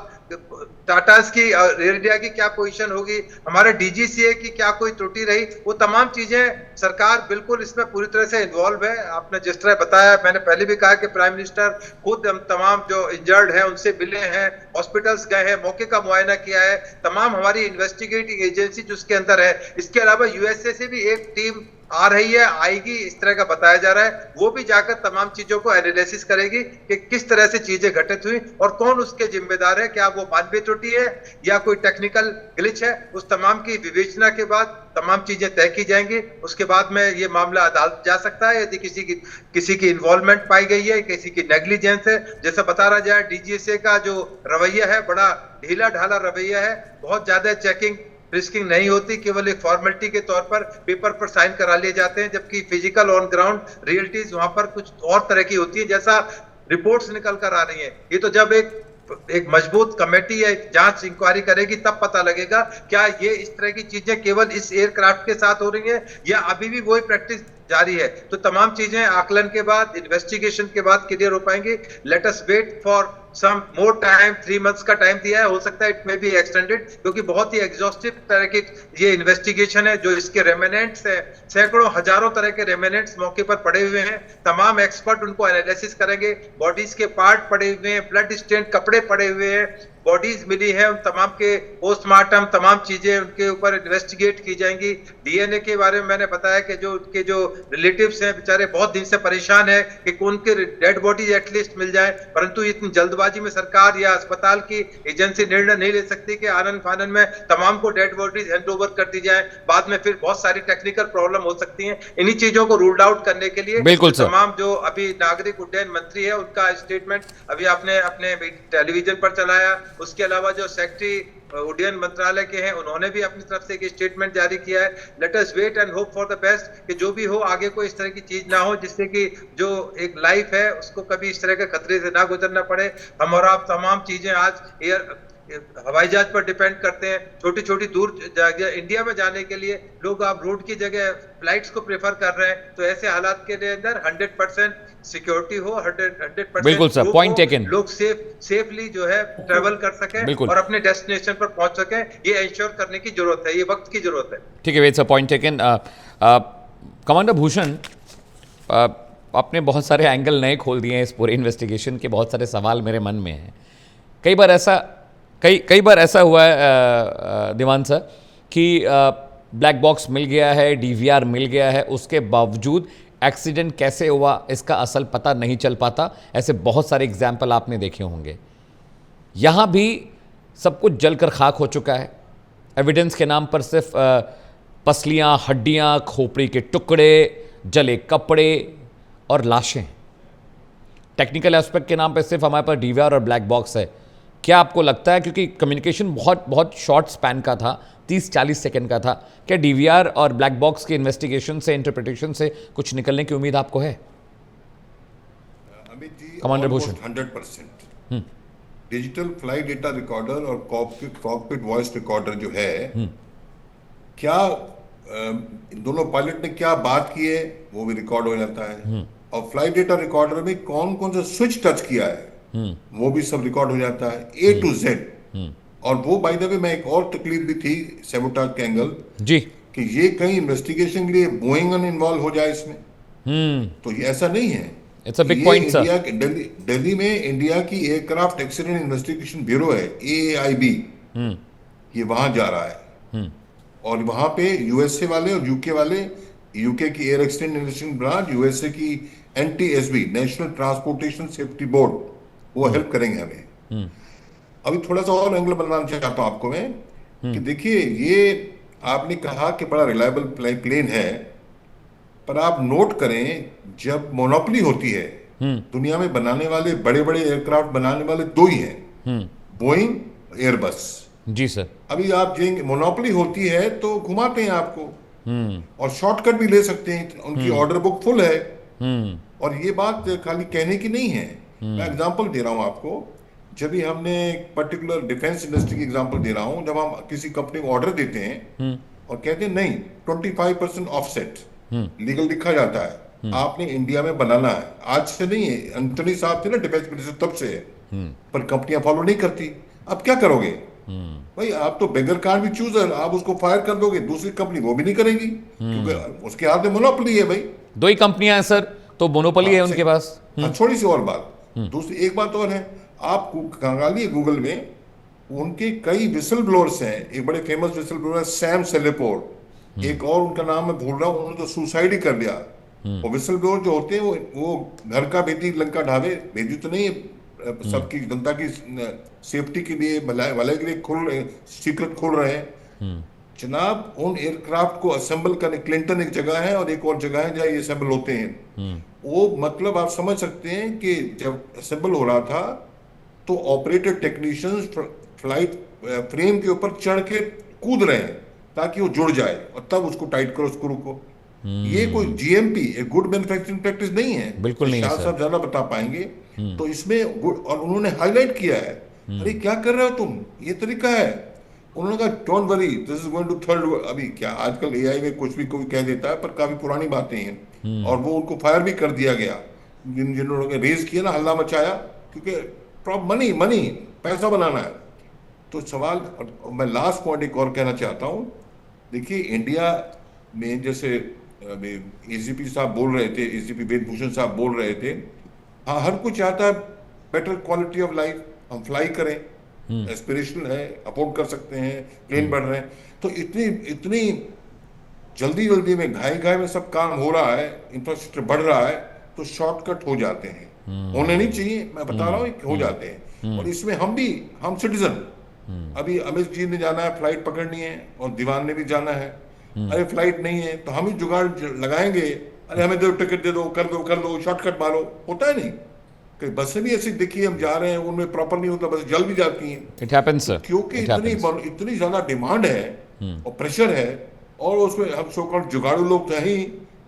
टाटास की, एयर इंडिया की क्या पोजीशन होगी, हमारे डीजीसीए की क्या कोई त्रुटि रही, वो तमाम चीजें सरकार बिल्कुल इसमें पूरी तरह से इन्वॉल्व है। आपने जिस तरह बताया, मैंने पहले भी कहा कि प्राइम मिनिस्टर खुद तमाम जो इंजर्ड हैं उनसे मिले हैं, हॉस्पिटल्स गए हैं, मौके का मुआयना किया है, तमाम हमारी इन्वेस्टिगेटिंग एजेंसी जो उसके अंदर है। इसके अलावा यूएसए से भी एक टीम आ रही है, आएगी, इस तरह का बताया जा रहा है। वो भी जाकर तमाम चीजों को एनालिसिस करेगी कि किस तरह से चीजें घटित हुई और कौन उसके जिम्मेदार है, क्या वो मानवीय त्रुटि है या कोई टेक्निकल ग्लिच है। उस तमाम की विवेचना के बाद तमाम चीजें तय की जाएंगी। उसके बाद में ये मामला अदालत जा सकता है यदि किसी की इन्वॉल्वमेंट पाई गई है, किसी की नेग्लिजेंस है। जैसा बता रहा जाए, डीजीएसए का जो रवैया है बड़ा ढीला ढाला रवैया है, बहुत ज्यादा चेकिंग रिस्किंग नहीं होती, केवल एक फॉर्मेलिटी के तौर पर पेपर पर साइन करा लिए जाते हैं, जबकि फिजिकल ऑन ग्राउंड रियलिटीज वहां पर कुछ और तरह की होती है, जैसा रिपोर्ट्स निकल कर आ रही हैं। ये तो जब एक मजबूत कमेटी या जांच इंक्वायरी करेगी तब पता लगेगा क्या ये इस तरह की चीजें केवल इस एयरक्राफ्ट के साथ हो रही हैं या अभी भी वही प्रैक्टिस जारी है। तो तमाम चीजें आकलन के बाद, इन्वेस्टिगेशन के बाद क्लियर हो पाएंगी। Let us wait for some more time, 3 months का टाइम दिया है, हो सकता है इट मे बी एक्सटेंडेड, क्योंकि बहुत ही एग्जॉस्टिव तरह की ये इन्वेस्टिगेशन है। जो इसके रेमेनेंट्स है, सैकड़ों हजारों तरह के रेमेनेंट्स मौके पर पड़े हुए हैं। तमाम एक्सपर्ट उनको एनालिसिस करेंगे। बॉडीज के पार्ट पड़े हुए हैं, ब्लड स्टेन कपड़े पड़े हुए हैं, बॉडीज मिली है, उन तमाम के पोस्टमार्टम तमाम चीजें उनके ऊपर इन्वेस्टिगेट की जाएंगी। डीएनए के बारे में मैंने बताया कि जो उनके जो रिलेटिव्स हैं बेचारे बहुत दिन से परेशान है कि उनके डेड बॉडीज एटलीस्ट मिल जाए, परंतु इतनी जल्दबाजी में सरकार या अस्पताल की एजेंसी निर्णय नहीं ले सकती कि आनन फानन में तमाम को डेड बॉडीज हैंड ओवर कर दी जाए। बाद में फिर बहुत सारी टेक्निकल प्रॉब्लम हो सकती है। इन्हीं चीजों को रूल्ड आउट करने के लिए
बिल्कुल सर,
तमाम जो अभी नागरिक उड्डयन मंत्री है उनका स्टेटमेंट अभी आपने अपने टेलीविजन पर चलाया। उसके अलावा जो सेक्रेटरी उड्डयन मंत्रालय के हैं उन्होंने भी अपनी तरफ से एक स्टेटमेंट जारी किया है। Let us wait and hope for the best कि जो भी हो आगे कोई इस तरह की चीज ना हो जिससे कि जो एक लाइफ है उसको कभी इस तरह के खतरे से ना गुजरना पड़े। हम और आप तमाम चीजें आज हवाई जहाज पर डिपेंड करते हैं। छोटी छोटी दूर इंडिया में जाने के लिए लोग आप रोड की जगह फ्लाइट्स को प्रेफर कर रहे हैं। तो ऐसे हालात के अंदर 100% सिक्योरिटी हो, 100%
बिल्कुल सर, पॉइंट टेकन,
लोग सेफली जो है ट्रेवल कर सकें और अपने डेस्टिनेशन पर पहुंच सकें, ये इंश्योर करने की जरूरत है, ये वक्त की जरूरत है।
ठीक है, wait sir, point taken. Commander Bhushan, आपने बहुत सारे एंगल नए खोल दिए हैं इस पूरे इन्वेस्टिगेशन के। बहुत सारे सवाल मेरे मन में हैं। कई बार ऐसा हुआ है दीवान सर कि ब्लैक बॉक्स मिल गया है, डीवीआर मिल गया है, उसके बावजूद एक्सीडेंट कैसे हुआ इसका असल पता नहीं चल पाता। ऐसे बहुत सारे एग्जाम्पल आपने देखे होंगे। यहाँ भी सब कुछ जलकर खाक हो चुका है। एविडेंस के नाम पर सिर्फ पसलियाँ, हड्डियाँ, खोपड़ी के टुकड़े, जले कपड़े और लाशें। टेक्निकल एस्पेक्ट के नाम पर सिर्फ हमारे पास डीवीआर और ब्लैक बॉक्स है। क्या आपको लगता है, क्योंकि कम्युनिकेशन बहुत शॉर्ट स्पैन का था, 30-40 सेकंड का था, क्या डीवीआर और ब्लैक बॉक्स के इन्वेस्टिगेशन से, इंटरप्रिटेशन से कुछ निकलने की उम्मीद आपको है?
Amit ji,
commander Bhushan,
100% digital flight data recorder और कॉकपिट वॉइस रिकॉर्डर जो है, क्या दोनों पायलट ने क्या बात की है वो भी रिकॉर्ड हो जाता है। और फ्लाइट डेटा रिकॉर्डर में कौन कौन सा स्विच टच किया है वो भी सब रिकॉर्ड हो जाता है, A to Z। और वो बाय द वे मैं एक और तकलीफ भी थी सैबोटाज के एंगल
जी,
कि ये कहीं इन्वेस्टिगेशन के लिए बोइंग इन्वॉल्व हो जाए इसमें। तो ये ऐसा नहीं है।
It's a big point sir.
Delhi में इंडिया की एयरक्राफ्ट एक्सीडेंट इन्वेस्टिगेशन ब्यूरो है, AAIB, ये वहां जा रहा है। और वहां पे यूएसए वाले और यूके वाले, यूके की air accident investigation branch, USA की NTSB, national transportation safety board, वो हेल्प करेंगे हमें। अभी थोड़ा सा और एंगल बनाना चाहता हूं आपको मैं कि देखिए, ये आपने कहा कि बड़ा रिलायबल प्लेन है, पर आप नोट करें जब मोनोपोली होती है दुनिया में बनाने वाले बड़े बड़े एयरक्राफ्ट बनाने वाले दो ही हैं, बोइंग, एयरबस।
जी सर।
अभी आप जाएंगे, मोनोपोली होती है तो घुमाते हैं आपको और शॉर्टकट भी ले सकते हैं, उनकी ऑर्डर बुक फुल है। और ये बात खाली कहने की नहीं है। मैं एग्जांपल दे रहा हूं आपको। जब भी हमने पर्टिकुलर डिफेंस इंडस्ट्री की एग्जांपल दे रहा हूं, जब हम किसी कंपनी को ऑर्डर देते हैं और कहते हैं नहीं 25% ऑफसेट लीगल लिखा जाता है, आपने इंडिया में बनाना है। आज से नहीं है, एंथनी साहब थे ना डिफेंस मिनिस्टर, तब से है, पर कंपनियां फॉलो नहीं करती। अब क्या करोगे भाई? आप तो बेगर कांट बी चूजर, आप उसको फायर कर दोगे, दूसरी कंपनी वो भी नहीं करेगी क्योंकि उसके हाथ में मोनोपोली है भाई।
दो ही कंपनियां हैं सर, तो मोनोपोली है उनके पास।
थोड़ी सी और बात, दूसरी एक बात और है, आप खंगालिए गूगल में, उनके कई विसल ब्लोअर्स हैं। एक बड़े फेमस विसल ब्लोअर सैम सेलेपोर, एक और उनका नाम मैं भूल रहा हूँ, उन्होंने तो सुसाइड ही कर लिया। वो विसल ब्लोअर जो होते हैं वो घर का भेदी लंका ढाबे, भेदी तो नहीं है, सबकी जनता की सेफ्टी के लिए, भलाई के लिए खोल रहे, सीक्रेट खोल रहे हैं जनाब। उन एयरक्राफ्ट को असेंबल करने, क्लिंटन एक जगह है और एक और जगह है जहाँ ये असेंबल होते हैं। वो मतलब आप समझ सकते हैं कि जब असेंबल हो रहा था तो ऑपरेटर टेक्नीशियंस फ्लाइट फ्रेम के ऊपर चढ़ के कूद रहे हैं ताकि वो जुड़ जाए और तब उसको टाइट करो स्क्रू को। ये कोई जीएमपी, एक गुड मैन्युफैक्चरिंग प्रैक्टिस नहीं है।
बिल्कुल नहीं है
शाह
सर।
साहब ज्यादा बता पाएंगे। तो इसमें गुड, और उन्होंने हाईलाइट किया है, अरे क्या कर रहे हो तुम, ये तरीका है। उन्होंने कहा don't worry, this is going to third. अभी क्या आजकल एआई में कुछ भी कोई कह देता है, पर काफी पुरानी बातें हैं। और वो उनको फायर भी कर दिया गया, जिन लोगों ने रेज किया ना, हल्ला मचाया, क्योंकि मनी पैसा बनाना है। तो सवाल, और मैं लास्ट पॉइंट एक और कहना चाहता हूँ। देखिए इंडिया में जैसे एसीपी साहब बोल रहे थे, एसीपी वेदभूषण साहब बोल रहे थे, हाँ हर कोई चाहता है बेटर क्वालिटी ऑफ लाइफ, हम फ्लाई करें, एस्पिरेशनल है, अफोर्ड कर सकते हैं, प्लेन बढ़ रहे हैं। तो इतनी जल्दी में घाई में सब काम हो रहा है, इंफ्रास्ट्रक्चर बढ़ रहा है, तो शॉर्टकट हो जाते हैं। होने नहीं चाहिए, मैं बता रहा हूँ हो जाते हैं। और इसमें हम सिटीजन, अभी अमित जी ने जाना है, फ्लाइट पकड़नी है, और दीवान ने भी जाना है। अरे फ्लाइट नहीं है तो हम ही जुगाड़ लगाएंगे, अरे हमें दो टिकट दे दो, कर दो, शॉर्टकट मारो। होता है नहीं, कई बसें भी ऐसी देखिए, हम जा रहे हैं, उनमें प्रॉपर नहीं होता, बस जल भी जाती हैं।
इट हैपेंस सर,
क्योंकि इतनी ज्यादा डिमांड है और प्रेशर है, और उसमें हम सो कॉल्ड जुगाड़ू लोग तो हैं ही,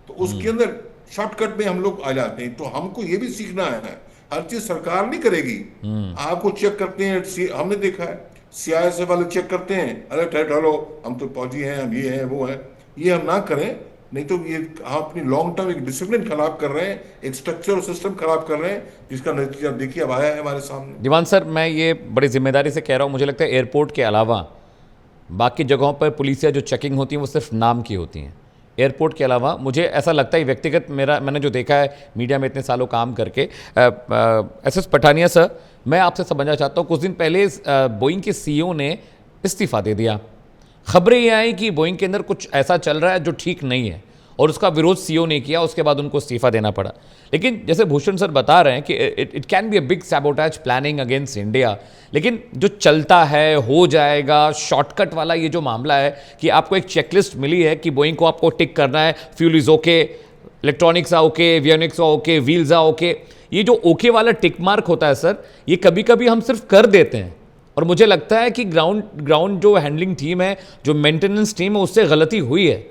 तो उसके अंदर शॉर्टकट में हम लोग आ जाते हैं। तो हमको ये भी सीखना है, हर चीज सरकार नहीं करेगी। आपको चेक करते हैं, हमने देखा है सीआईएसएफ वाले चेक करते हैं, अरे ठहरो हम तो फौजी हैं, हम ये हैं वो हैं। ये हम ना करें, नहीं तो ये हम अपनी लॉन्ग टर्म एक डिसिप्लिन खराब कर रहे हैं, एक स्ट्रक्चर और सिस्टम खराब कर रहे हैं, जिसका नतीजा देखिए अब आया है हमारे सामने।
दीवान सर, मैं ये बड़ी जिम्मेदारी से कह रहा हूँ, मुझे लगता है एयरपोर्ट के अलावा बाकी जगहों पर पुलिस या जो चेकिंग होती है वो सिर्फ नाम की होती हैं। एयरपोर्ट के अलावा मुझे ऐसा लगता है, व्यक्तिगत मैंने जो देखा है मीडिया में इतने सालों काम करके, एसएस पठानिया सर, मैं आपसे समझना चाहता हूँ, कुछ दिन पहले बोइंग के सीईओ ने इस्तीफा दे दिया। खबरें ये आई कि बोइंग के अंदर कुछ ऐसा चल रहा है जो ठीक नहीं है, और उसका विरोध सीईओ ने किया, उसके बाद उनको इस्तीफा देना पड़ा। लेकिन जैसे भूषण सर बता रहे हैं कि it can be a big sabotage planning against India, लेकिन जो चलता है, हो जाएगा, शॉर्टकट वाला ये जो मामला है कि आपको एक चेकलिस्ट मिली है कि बोइंग को आपको टिक करना है, fuel is okay, electronics are okay, avionics are okay, wheels are okay. ये जो ओके वाला टिक मार्क होता है सर, ये कभी कभी हम सिर्फ कर देते हैं, और मुझे लगता है कि ग्राउंड जो हैंडलिंग टीम है, जो मेंटेनेंस टीम है, उससे गलती हुई है।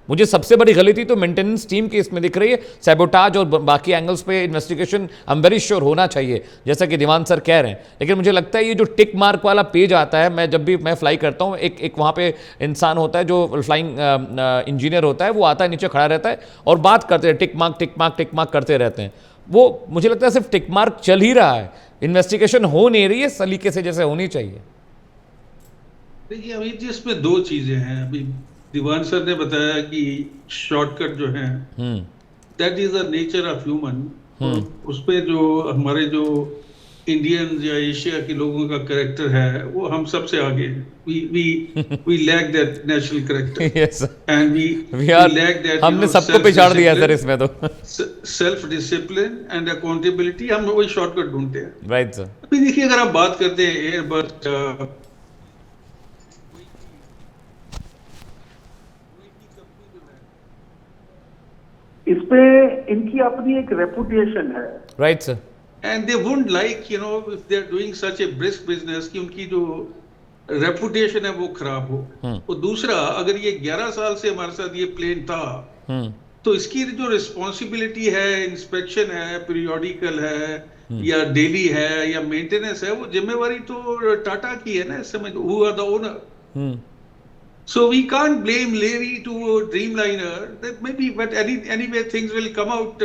मुझे सबसे बड़ी गलती तो मेंटेनेंस टीम की इसमें दिख रही है। सैबोटाज और बाकी एंगल्स पे investigation I am very sure होना चाहिए, जैसा कि दीवान सर कह रहे हैं। लेकिन मुझे लगता है ये जो टिक मार्क वाला पेज आता है, मैं जब भी मैं फ्लाई करता हूँ, एक वहाँ पे इंसान होता है जो फ्लाइंग इंजीनियर होता है, वो आता है, नीचे खड़ा रहता है और बात करते हैं, टिक मार्क करते रहते हैं। वो मुझे लगता है सिर्फ टिक मार्क चल ही रहा है, इन्वेस्टिगेशन हो नहीं रही है सलीके से जैसे होनी चाहिए।
देखिए अभी जिसमें दो चीजें हैं, अभी दीवान सर ने बताया कि शॉर्टकट जो है that is the nature of human. उसपे जो हमारे जो इंडियंस या एशिया के लोगों का कैरेक्टर है वो हम सबसे आगे हैं। we lack that national character
yes
and we lack that,
हमने सबको पिछाड़ दिया सर इसमें तो।
सेल्फ डिसिप्लिन एंड अकाउंटेबिलिटी, हम वही शॉर्टकट ढूंढते हैं।
Right sir.
अभी देखिए अगर आप बात करते हैं एयरबस,
इस पे इनकी अपनी एक रेपुटेशन है।
Right sir.
And they wouldn't like you know if they are doing such a brisk business कि उनकी जो रेपुटेशन है वो खराब हो। और दूसरा, अगर ये 11 साल से हमारे साथ ये प्लेन था तो इसकी जो रिस्पॉन्सिबिलिटी है, इंस्पेक्शन है, पीरियोडिकल है या डेली है या मेंटेनेंस है, वो जिम्मेवारी तो टाटा की है ना इस समय, who are the owner. So we can't blame Larry to Dreamliner. That maybe, but anyway, things will come out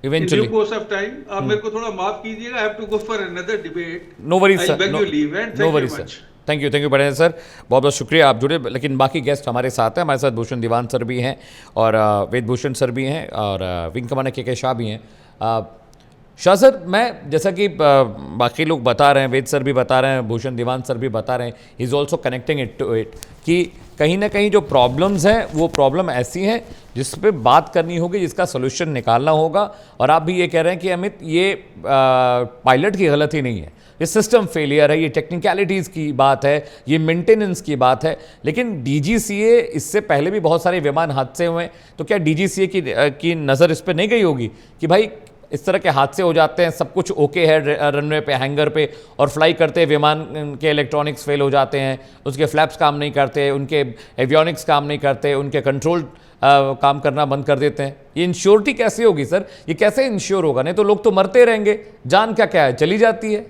eventually
in due course of time. आप मेरे को थोड़ा माफ कीजिएगा. I have to go for another debate.
No worries, sir.
I beg your leave and thank you much.
Thank you Patel sir, बहुत बहुत शुक्रिया आप जुड़े। लेकिन बाकी गेस्ट हमारे साथ हैं, हमारे साथ भूषण दीवान सर भी हैं और वेदभूषण सर भी हैं और विंग कमांडर के शाह भी हैं। शाह सर, मैं जैसा कि बाकी लोग बता रहे हैं, वेद सर भी बता रहे हैं, भूषण दीवान सर भी बता रहे हैं, he is also connecting it to it, कि कहीं ना कहीं जो प्रॉब्लम्स हैं वो प्रॉब्लम ऐसी हैं जिस पे बात करनी होगी, जिसका सोल्यूशन निकालना होगा। और आप भी ये कह रहे हैं कि अमित, ये पायलट की गलती नहीं है, ये सिस्टम फेलियर है, ये टेक्निकलिटीज़ की बात है, ये मेंटेनेंस की बात है। लेकिन डीजीसीए, इससे पहले भी बहुत सारे विमान हादसे हुए हैं, तो क्या डीजीसीए की नज़र इस पर नहीं गई होगी कि भाई इस तरह के हादसे हो जाते हैं, सब कुछ ओके है रनवे पे, हैंगर पे, और फ्लाई करते विमान के इलेक्ट्रॉनिक्स फेल हो जाते हैं, उसके फ्लैप्स काम नहीं करते, उनके एवियोनिक्स काम नहीं करते, उनके कंट्रोल काम करना बंद कर देते हैं। ये इंश्योरिटी कैसे होगी सर? ये कैसे इंश्योर होगा? नहीं तो लोग तो मरते रहेंगे, जान क्या क्या है चली जाती है।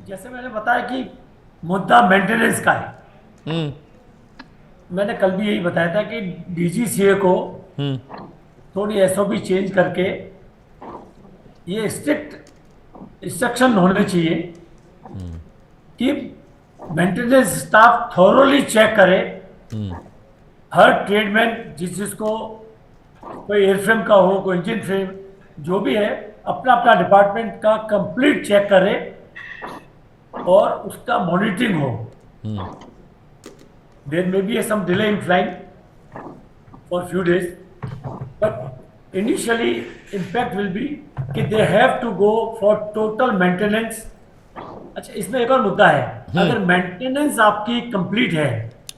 जैसे मैंने बताया कि मुद्दा मेंटेनेंस का है। मैंने कल भी यही बताया था कि डीजीसीए को थोड़ी एसओपी चेंज करके ये स्ट्रिक्ट इंस्ट्रक्शन होने चाहिए कि मेंटेनेंस स्टाफ थॉरोली चेक करे हर ट्रेडमैन, जिसको कोई एयरफ्रेम का हो, कोई इंजन फ्रेम, जो भी है, अपना अपना डिपार्टमेंट का कंप्लीट चेक करे और उसका मॉनिटरिंग हो। There may be some delay in flying for few days, but initially impact will be कि they have to go for total maintenance. अच्छा, इसमें एक और मुद्दा है, अगर मेंटेनेंस आपकी कंप्लीट है,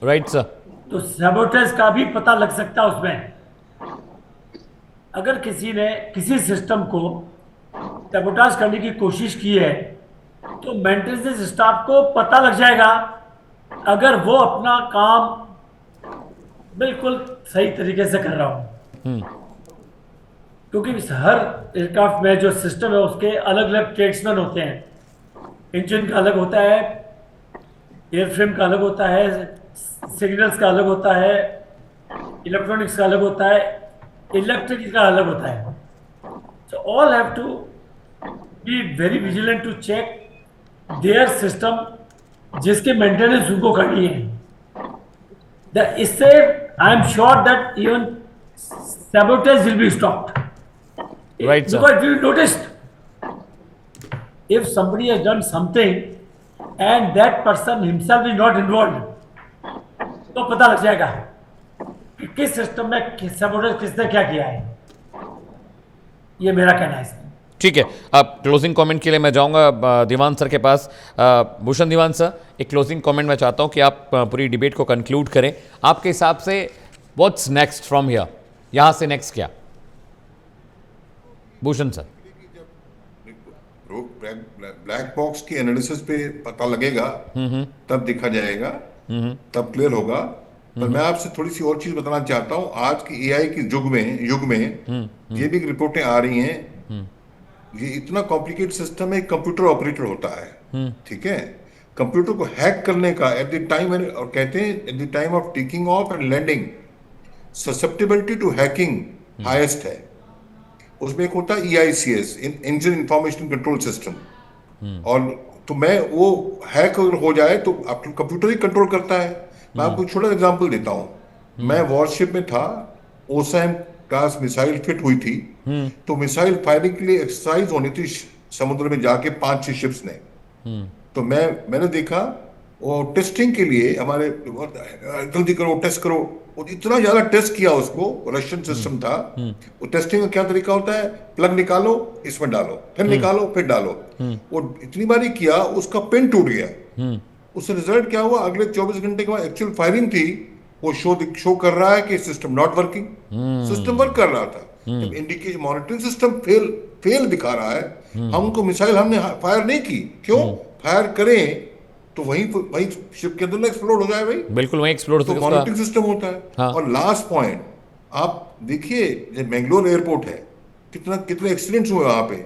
राइट सर,
तो सैबोटेज का भी पता लग सकता है उसमें। अगर किसी ने किसी सिस्टम को सैबोटाज करने की कोशिश की है तो मेंटेनेंस स्टाफ को पता लग जाएगा, अगर वो अपना काम बिल्कुल सही तरीके से कर रहा हो। क्योंकि हर एयरक्राफ्ट में जो सिस्टम है उसके अलग अलग ट्रेड्समैन होते हैं। इंजन का अलग होता है, एयरफ्रेम का अलग होता है, सिग्नल्स का अलग होता है, इलेक्ट्रॉनिक्स का अलग होता है, इलेक्ट्रिक का अलग होता है। So all have to be very vigilant to check their system, जिसके मेंटेनेंस उनको करनी है। इससे I am sure that even sabotage will be stopped.
Right, sir.
Because you noticed, if somebody has done something and that person himself is not involved, तो पता लग जाएगा कि किस सिस्टम में sabotage किसने क्या किया है। ये मेरा कहना है इसमें।
ठीक है, अब क्लोजिंग कमेंट के लिए मैं जाऊंगा दीवान सर के पास। भूषण दीवान सर, एक क्लोजिंग कमेंट मैं चाहता हूं कि आप पूरी डिबेट को कंक्लूड करें। आपके हिसाब से व्हाट्स नेक्स्ट फ्रॉम हियर, यहां से नेक्स्ट क्या? भूषण सर,
ब्लैक बॉक्स की एनालिसिस पे पता लगेगा, तब देखा जाएगा, तब क्लियर होगा। पर मैं आपसे थोड़ी सी और चीज बताना चाहता हूं। आज की एआई के युग में ये भी रिपोर्टें आ रही हैं, ये इतना कॉम्प्लिकेटेड सिस्टम है, कंप्यूटर ऑपरेटर होता है, ठीक है। कंप्यूटर को हैक करने का एट द टाइम, और कहते हैं at the time of taking off and landing susceptibility to hacking highest है। उसमें एक होता है EICS, engine information control system, और तो मैं वो हैक अगर हो जाए तो आपका कंप्यूटर ही कंट्रोल करता है। मैं आपको छोटा एग्जांपल देता हूं। मैं वॉरशिप में था, ओसैम क्लास मिसाइल फिट हुई थी, तो मिसाइल फायरिंग के लिए एक्सरसाइज होनी थी समुद्र में जाके 5-6 शिप्स ने। तो मैंने देखा वो टेस्टिंग के लिए हमारे जल्दी करो, टेस्ट करो, और इतना ज्यादा टेस्ट किया उसको, रशियन सिस्टम था। वो टेस्टिंग का क्या तरीका होता है, प्लग निकालो, इसमें डालो, फिर निकालो, फिर डालो। वो इतनी बारी किया, उसका पिन टूट गया। उससे रिजल्ट क्या हुआ, अगले 24 घंटे के बाद एक्चुअल फायरिंग थी, वो शो कर रहा है कि system not working. System work कर रहा था, इंडिकेशन मॉनिटरिंग सिस्टम फेल दिखा रहा है। हमको मिसाइल हमने फायर नहीं की, क्यों? फायर करें तो वहीं शिप के अंदर एक्सप्लोड हो जाए भाई,
बिल्कुल वहीं एक्सप्लोड
तो मॉनिटरिंग सिस्टम होता है।
हाँ।
और लास्ट पॉइंट, आप देखिए जो मैंगलोर एयरपोर्ट है, कितने एक्सीडेंट्स हुए वहां पे।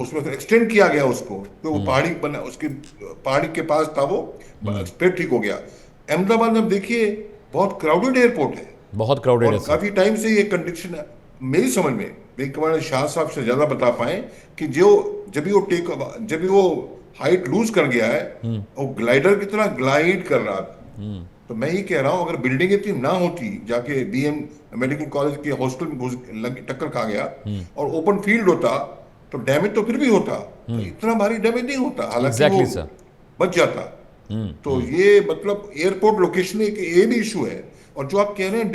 उसमें एक्सटेंड किया गया उसको, तो वो पहाड़ी बना, उसकी पहाड़ी के पास था, वो फिर ठीक हो गया। अहमदाबाद में देखिए बहुत क्राउडेड एयरपोर्ट है,
बहुत क्राउडेड है,
काफी टाइम से ये कंडीशन है। मेरी समझ में विंग कमांडर शाह साहब से ज्यादा बता पाए कि जब भी वो हाइट लूज कर गया है, वो ग्लाइडर की तरह ग्लाइड कर रहा था। तो मैं ये कह रहा हूं, अगर बिल्डिंग इतनी ना होती, जाके BM मेडिकल कॉलेज के हॉस्टल में टक्कर खा गया, और ओपन फील्ड होता तो डैमेज तो फिर भी होता, तो इतना भारी डैमेज नहीं होता, हालांकि वो बच जाता। तो ये मतलब एयरपोर्ट लोकेशन एक ये भी इशू है। और जो आप कह रहे हैं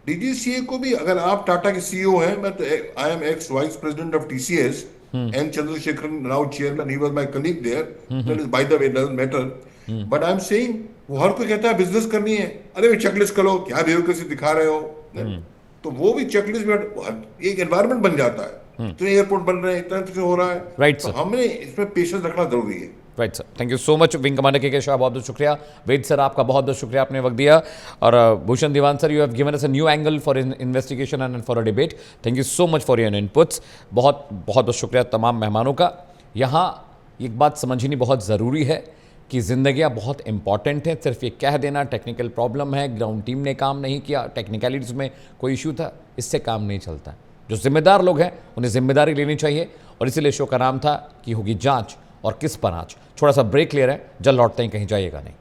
डीजीसीए को भी, अगर आप टाटा के सीईओ हैं, मैं तो I am ex vice president of TCS, N Chandrashekhar now chairman, he was my colleague there, that is by the way doesn't matter, but I am saying वो हर कोई कहता है बिजनेस करनी है, अरे वे चेकलिस्ट करो, क्या ब्यूरोक्रेसी दिखा रहे हो, तो वो भी चेकलिस्ट में एक एनवायरनमेंट बन जाता है। तो एयरपोर्ट बन रहे हैं, इतना से हो रहा है,
Right,
तो
sir.
हमें इसमें पेशेंस रखना जरूरी है।
Right sir, thank you so much wing commander के शाह, बहुत बहुत शुक्रिया। वेद सर, आपका बहुत बहुत शुक्रिया, आपने वक्त दिया। और Bhushan Diwan sir, you have given us a new angle for investigation and for a debate. Thank you so much for your inputs. बहुत बहुत शुक्रिया तमाम मेहमानों का। यहाँ एक बात समझनी बहुत ज़रूरी है कि ज़िंदगियाँ बहुत इंपॉर्टेंट हैं। सिर्फ ये कह देना टेक्निकल प्रॉब्लम है, ग्राउंड टीम ने काम नहीं किया, टेक्निकलिटीज़ में कोई इशू था, इससे काम नहीं चलता। जो जिम्मेदार लोग हैं उन्हें जिम्मेदारी लेनी चाहिए। और इसीलिए शो का नाम था कि होगी जांच और किस पर आज। थोड़ा सा ब्रेक ले रहे हैं, जल्द लौटते हैं, कहीं जाइएगा नहीं।